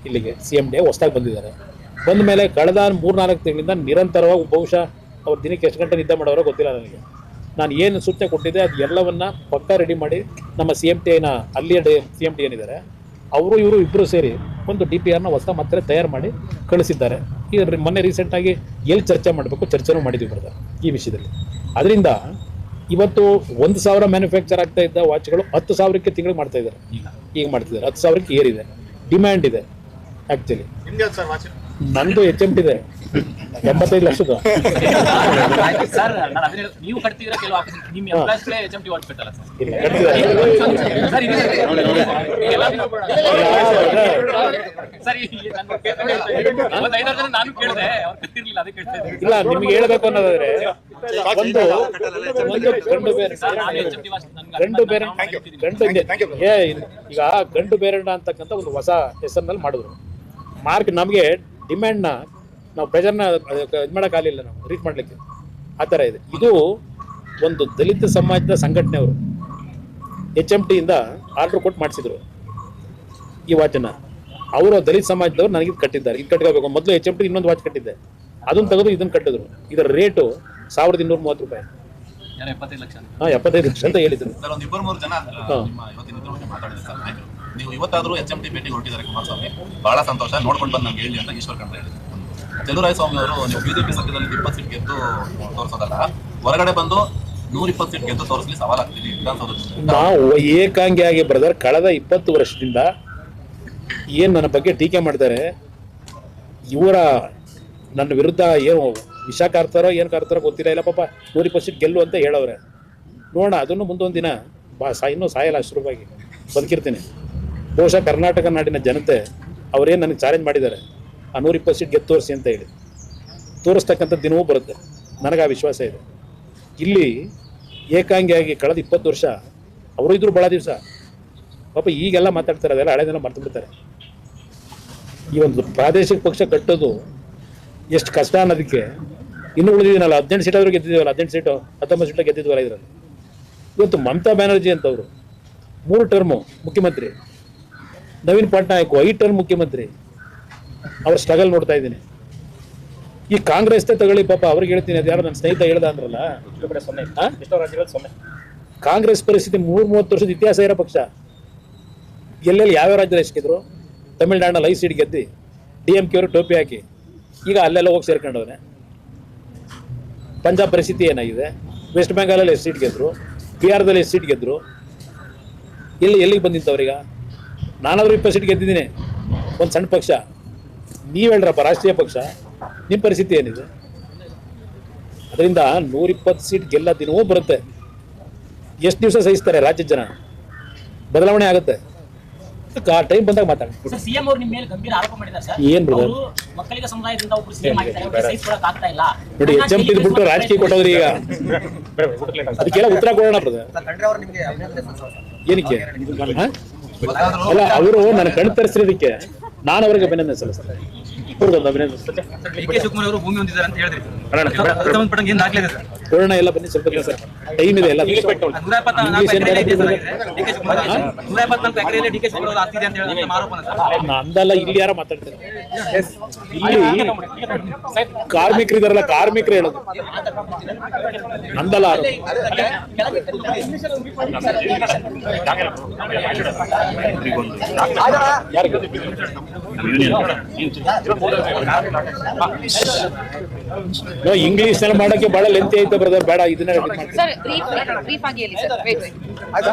ಇಲ್ಲಿಗೆ CMD ಹೊಸದಾಗಿ ಬಂದಿದ್ದಾರೆ. ಬಂದ ಮೇಲೆ ಕಳೆದ 3-4 ತಿಂಗಳಿಂದ ನಿರಂತರವಾಗಿ ಬಹುಶಃ ಅವ್ರು ದಿನಕ್ಕೆ ಎಷ್ಟು ಗಂಟೆ ನಿದ್ದೆ ಮಾಡೋರೋ ಗೊತ್ತಿಲ್ಲ ನನಗೆ. ನಾನು ಏನು ಸೂಚನೆ ಕೊಟ್ಟಿದ್ದೆ ಅದು ಎಲ್ಲವನ್ನ ಪಕ್ಕಾ ರೆಡಿ ಮಾಡಿ ನಮ್ಮ CMTನ ಅಲ್ಲಿಯ CMT ಏನಿದ್ದಾರೆ ಅವರು ಇವರು ಇಬ್ಬರು ಸೇರಿ ಒಂದು DPRನ ಹೊಸ ಮತ್ತೆ ತಯಾರು ಮಾಡಿ ಕಳಿಸಿದ್ದಾರೆ. ಈಗ ಮೊನ್ನೆ ರೀಸೆಂಟಾಗಿ ಎಲ್ಲಿ ಚರ್ಚೆ ಮಾಡಬೇಕು ಚರ್ಚೆನೂ ಮಾಡಿದ್ವಿ ಬ್ರದರ್ ಈ ವಿಷಯದಲ್ಲಿ. ಅದರಿಂದ ಇವತ್ತು 1,000 ಮ್ಯಾನುಫ್ಯಾಕ್ಚರ್ ಆಗ್ತಾ ಇದ್ದ ವಾಚ್ಗಳು 10,000ಕ್ಕೆ ತಿಂಗಳಿಗೆ ಮಾಡ್ತಾ ಇದ್ದಾರೆ. ಈಗ ಮಾಡ್ತಿದ್ದಾರೆ 10,000ಕ್ಕೆ ಏರಿದೆ, ಡಿಮ್ಯಾಂಡ್ ಇದೆ. ಆ್ಯಕ್ಚುಲಿ ನಂದು HMT ಇದೆ 75 ಲಕ್ಷದ. ಸರ್ ನಾನು ಅದನ್ನ ನೀವು ಕಟ್ತಿದ್ರೆ ಕೆಲವು ನಿಮ್ಮ ಎಂಪ್ಲಾಯ್ಸ್ಗಳೇ HMT ವಾಚ್ ಕಟ್ಟಲ್ಲ ಸರ್? ಇಲ್ಲ, ಕಟ್ತಿದ್ದಾರೆ. ಸರ್ ಇದೆ ಸರ್, ಒಂದು 5-6 ಜನ ನಾನು ಕೇಳಿದೆ, ಅವ್ರು ಕಟ್ಟಿರ್ಲಿಲ್ಲ, ಅದಕ್ಕೆ ಕೇಳ್ತಾ ಇದ್ದೀನಿ. ಇಲ್ಲ, ನಿಮ್ಗೆ ಹೇಳ್ಬೇಕು ಅನ್ನೋದಾದ್ರೆ ಒಂದು ಗಂಡು ಬೇರೆ ಈಗ ಗಂಡು ಬೇರೆಂಡ ಅಂತಕ್ಕಂಥ ಒಂದು ಹೊಸ ಹೆಸರಿನಲ್ಲಿ ಮಾಡಿದ್ರು. ಮಾರ್ಕ್ ನಮಗೆ ಡಿಮ್ಯಾಂಡ್ನ ನಾವು ಪ್ರೆಷರ್ನ ಇದು ಮಾಡೋಕ್ಕಾಗಲಿಲ್ಲ, ನಾವು ರೀಚ್ ಮಾಡಲಿಕ್ಕೆ. ಆ ಥರ ಇದೆ. ಇದು ಒಂದು ದಲಿತ ಸಮಾಜದ ಸಂಘಟನೆಯವರು HMTಯಿಂದ ಆರ್ಡರ್ ಕೊಟ್ಟು ಮಾಡಿಸಿದ್ರು ಈ ವಾಚನ್ನು. ಅವರು ದಲಿತ ಸಮಾಜದವ್ರು ನನಗೆ ಕಟ್ಟಿದ್ದಾರೆ. ಇದು ಕಟ್ಕೋಬೇಕು. ಮೊದಲು HMT ಇನ್ನೊಂದು ವಾಚ್ ಕಟ್ಟಿದ್ದೆ, ಅದನ್ನು ತೆಗೆದು ಇದನ್ನು ಕಟ್ಟಿದ್ರು. ಇದರ ರೇಟು 1,230 ರೂಪಾಯಿ. 75 ಲಕ್ಷ 75 ಲಕ್ಷ ಅಂತ ಹೇಳಿದ್ರು. ಸರ್ ಒಂದು 2-3 ಜನ ನಿಮ್ಮ ಇವತ್ತಿನ ಇದ್ರ ಬಗ್ಗೆ ಮಾತಾಡಿದ್ರು ಸರ್. ನೀವು ಇವತ್ತಾದ್ರೂ HMT ಭೇಟಿಗೆ ಹೊರಟಿದ್ದಾರೆ ಕುಮಾರಸ್ವಾಮಿ, ಬಹಳ ಸಂತೋಷ, ನೋಡ್ಕೊಂಡು ಬಂದು ನಮ್ಗೆ ಹೇಳಿ ಅಂತ ಈಶ್ವರ್ ಖಂಡ್ರೆ ಹೇಳಿದ್ರು. ಚಲುವರಾಯಸ್ವಾಮಿ ಅವರು ನೀವು ಬಿಜೆಪಿ ಸತ್ಯದಲ್ಲಿ 20 ಸೀಟ್ ಗೆದ್ದು ತೋರಿಸೋದಲ್ಲ, ಹೊರಗಡೆ ಬಂದು 120 ಸೀಟ್ ಗೆದ್ದು ತೋರಿಸಲಿ ಸವಾಲಾಗ್ತೀನಿ ವಿಧಾನಸೌಧದಲ್ಲಿ. ನಾವು ಏಕಾಂಗಿಯಾಗಿ ಬ್ರದರ್ ಕಳೆದ 20 ವರ್ಷದಿಂದ ಏನು ನನ್ನ ಬಗ್ಗೆ ಟೀಕೆ ಮಾಡ್ತಾರೆ, ಇವರ ನನ್ನ ವಿರುದ್ಧ ಏನು ವಿಷ ಕಾರ್ತಾರೋ ಏನು ಕಾರ್ತಾರೋ ಗೊತ್ತಿಲ್ಲ, ಇಲ್ಲ ಪಾಪ 120 ಸೀಟ್ ಗೆಲ್ಲು ಅಂತ ಹೇಳವ್ರೆ. ನೋಡೋಣ, ಅದನ್ನು ಮುಂದೊಂದು ದಿನ ಇನ್ನೂ ಸಾಯಲ್ಲ ಅಷ್ಟರೂಪಾಗಿ ಬದುಕಿರ್ತೀನಿ. ಬಹುಶಃ ಕರ್ನಾಟಕ ನಾಡಿನ ಜನತೆ ಅವರೇನು ನನಗೆ ಚಾಲೆಂಜ್ ಮಾಡಿದ್ದಾರೆ, ಆ 120 ಸೀಟ್ ಗೆದ್ದು ತೋರಿಸಿ ಅಂತ ಹೇಳಿ ತೋರಿಸ್ತಕ್ಕಂಥ ದಿನವೂ ಬರುತ್ತೆ, ನನಗೆ ಆ ವಿಶ್ವಾಸ ಇದೆ. ಇಲ್ಲಿ ಏಕಾಂಗಿಯಾಗಿ ಕಳೆದ 20 ವರ್ಷ ಅವರು ಇದ್ರು ಭಾಳ ದಿವಸ, ಪಾಪ ಈಗೆಲ್ಲ ಮಾತಾಡ್ತಾರೆ, ಅದೆಲ್ಲ ಹಳೆದೆಲ್ಲ ಮರ್ತು ಬಿಡ್ತಾರೆ. ಈ ಒಂದು ಪ್ರಾದೇಶಿಕ ಪಕ್ಷ ಕಟ್ಟೋದು ಎಷ್ಟು ಕಷ್ಟ ಅನ್ನೋದಕ್ಕೆ ಇನ್ನೂ ಉಳಿದಿದ್ದೀನಲ್ಲ, 18 ಸೀಟಾದರೂ ಗೆದ್ದಿದ್ದೀವಲ್ಲ, 18 ಸೀಟು 19 ಸೀಟು ಗೆದ್ದಿದ್ವಲ್ಲ ಇದರಲ್ಲಿ. ಇವತ್ತು ಮಮತಾ ಬ್ಯಾನರ್ಜಿ ಅಂತವರು 3 ಟರ್ಮು ಮುಖ್ಯಮಂತ್ರಿ, ನವೀನ್ ಪಟ್ನಾಯಕ್ 5 ಟರ್ಮ್ ಮುಖ್ಯಮಂತ್ರಿ, ಅವ್ರ ಸ್ಟ್ರಗಲ್ ನೋಡ್ತಾ ಇದ್ದೀನಿ. ಈ ಕಾಂಗ್ರೆಸ್ನೇ ತಗೊಳ್ಳಿ, ಪಾಪ ಅವ್ರಿಗೆ ಹೇಳ್ತೀನಿ, ಅದು ಯಾರೋ ನನ್ನ ಸ್ನೇಹಿತ ಹೇಳ್ದ ಅಂದ್ರಲ್ಲ, ಕಾಂಗ್ರೆಸ್ ಪರಿಸ್ಥಿತಿ 30 ವರ್ಷದ ಇತಿಹಾಸ ಇರೋ ಪಕ್ಷ. ಎಲ್ಲೆಲ್ಲಿ ಯಾವ್ಯಾವ ರಾಜ್ಯದಲ್ಲಿ ಎಷ್ಟಿದ್ರು, ತಮಿಳ್ನಾಡಿನಲ್ಲಿ 5 ಸೀಟ್ ಗೆದ್ದು DMK ಅವರು ಟೋಪಿ ಹಾಕಿ ಈಗ ಅಲ್ಲೆಲ್ಲ ಹೋಗಿ ಸೇರ್ಕೊಂಡವ್ರೆ. ಪಂಜಾಬ್ ಪರಿಸ್ಥಿತಿ ಏನಾಗಿದೆ, ವೆಸ್ಟ್ ಬೆಂಗಾಲಲ್ಲಿ ಎಷ್ಟು ಸೀಟ್ ಗೆದ್ರು, ಬಿಹಾರದಲ್ಲಿ ಎಷ್ಟು ಸೀಟ್ ಗೆದ್ರು, ಎಲ್ಲಿಗೆ ಬಂದಿತ್ತವ್ರೀಗ? ನಾನಾದರೂ 20 ಸೀಟ್ ಗೆದ್ದಿದ್ದೀನಿ, ಒಂದು ಸಣ್ಣ ಪಕ್ಷ. ನೀವು ಹೇಳ್ರಪ್ಪ ರಾಷ್ಟ್ರೀಯ ಪಕ್ಷ, ನಿಮ್ಮ ಪರಿಸ್ಥಿತಿ ಏನಿದೆ? ಅದರಿಂದ 120 ಸೀಟ್ ಗೆಲ್ಲ ದಿನವೂ ಬರುತ್ತೆ. ಎಷ್ಟು ದಿವಸ ಸಹಿಸ್ತಾರೆ ರಾಜ್ಯದ ಜನ? ಬದಲಾವಣೆ ಆಗುತ್ತೆ, ಆ ಟೈಮ್ ಬಂದಾಗ ಮಾತಾಡಿ. ಸಿಎಂ ಅವರು ನಿಮ್ಮ ಮೇಲೆ ಗಂಭೀರ ಆರೋಪ ಮಾಡಿದ್ದಾರೆ ಸರ್. ಏನ್ ಬ್ರದರ್? ಅವರು ಮಕ್ಕಳಿಗ ಸಮುದಾಯದಿಂದ ಒಬ್ಬರು ಸಿಎಂ ಆಗಿದ್ದಾರೆ, ಅವ್ರಿಗೆ ಸಹಿಸಿಕೊಳ್ಳಕ್ ಆಗ್ತಾ ಇಲ್ಲ. ನೋಡಿ, HMT ಬಿಟ್ಟು ರಾಜಕೀಯ ಕೊಟ್ಟೋದ್ರಿ ಈಗ. ಅದಕ್ಕೆಲ್ಲ ಉತ್ತರ ಕೊಡೋಣ ಬ್ರದರ್. ಖಂಡ್ರೆ ಅವರು ನಿಮಗೆ ಅಭಿನಂದನೆ ಸಲ್ಲಿಸೋದು. ಏನಕ್ಕೆ? ಅಲ್ಲ, ಅವರು ನನ್ನ ಕಣ್ ತರಿಸಿರೋದಕ್ಕೆ ನಾನು ಅವ್ರಿಗೆ ಅಭಿನಂದನೆ ಸಲ್ಲಿಸ್ತೇನೆ. ಇಬ್ಬರಿಗೊಂದು ಅಭಿನಂದನೆ. DK ಶಿವಕುಮಾರ್ ಅವರು ಭೂಮಿ ಹೊಂದಿದ್ದಾರೆ ಅಂತ ಹೇಳಿದ್ರಿ, ಸಂಬಂಧಪಟ್ಟಂಗೆ ಏನ್ ದಾಖಲೆ ಇದೆ ಸರ್? ಕೊಡೋಣ, ಎಲ್ಲ ಬನ್ನಿ, ಸ್ವಲ್ಪ ದಿವಸ ಟೈಮ್ ಇದೆ. ಎಲ್ಲ 174 ಎಕರೆಯಲ್ಲಿ DK ಶಿವಕುಮಾರ್ ಆಸ್ತಿ ಇದೆ ಅಂತ ಹೇಳಿ ಆರೋಪನ ಸರ್. ಅಂದಲ್ಲ, ಇಲ್ಲಿ ಯಾರೋ ಮಾತಾಡ್ತಾರೆ. ಇಲ್ಲಿ ಕಾರ್ಮಿಕರಿದಾರಲ್ಲ, ಕಾರ್ಮಿಕರು ಹೇಳೋದು ಅಂದಲ್ಲ. ಇಂಗ್ಲಿಷ್ ನಲ್ಲಿ ಮಾಡಕ್ಕೆ ಬಹಳ ಲೆಂತಿ ಐತೆ ಬ್ರದರ್, ಬೇಡ ಇದನ್ನ ಸರ್. ಬ್ರೀಫ್ ಆಗಿ ಹೇಳಿ ಸರ್. ವೇಟ್ ಆಯ್ತು,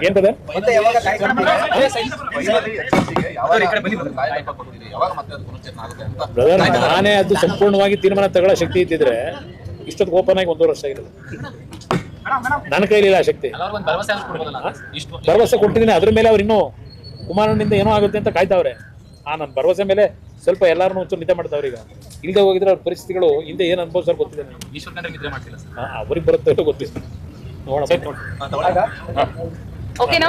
ಏನ್ ಬ್ರದರ್? ಮತ್ತೆ ಯಾವಾಗ ಬ್ರದರ್, ನಾನೇ ಅದು ಸಂಪೂರ್ಣವಾಗಿ ತೀರ್ಮಾನ ತಗೊಳ್ಳೋ ಶಕ್ತಿ ಇದ್ದಿದ್ರೆ ಇಷ್ಟೊತ್ತು ಓಪನ್ ಆಗಿ 1 ವರ್ಷ ಆಗಿರೋದು. ನನ್ನ ಕೈಲಿಲ್ಲ ಆ ಶಕ್ತಿ. ಅವ್ರಿಗೆ ಒಂದು ಭರವಸೆ ಕೊಡ್ಬೋದಲ್ಲ ಇಷ್ಟು? ಭರವಸೆ ಕೊಟ್ಟಿದ್ದೀನಿ, ಅದ್ರ ಮೇಲೆ ಅವ್ರು ಇನ್ನೂ ಕುಮಾರಣ್ಣಿಂದ ಏನೋ ಆಗುತ್ತೆ ಅಂತ ಕಾಯ್ತಾವ್ರೆ. ನನ್ನ ಭರವಸೆ ಮೇಲೆ ಸ್ವಲ್ಪ ಎಲ್ಲಾರನ್ನೂ ಒಂಚೂರು ನಿದ್ದೆ ಮಾಡ್ತಾವ್ರೆ. ಈಗ ಇಲ್ಲದೆ ಹೋಗಿದ್ರೆ ಅವ್ರ ಪರಿಸ್ಥಿತಿಗಳು ಹಿಂದೆ ಏನು ಅನುಭವಿಸೋರು ಗೊತ್ತಿದೆ ನನಗೆ. ಈಶ್ವರ್ ಖಂಡ್ರೆ ನಿದ್ರೆ ಮಾಡ್ತಿಲ್ಲ ಸರ್. ಅವ್ರಿಗೆ ಬರುತ್ತೆ ಗೊತ್ತಿಲ್ಲ, ನೋಡೋಣ. ಓಕೆನಾ?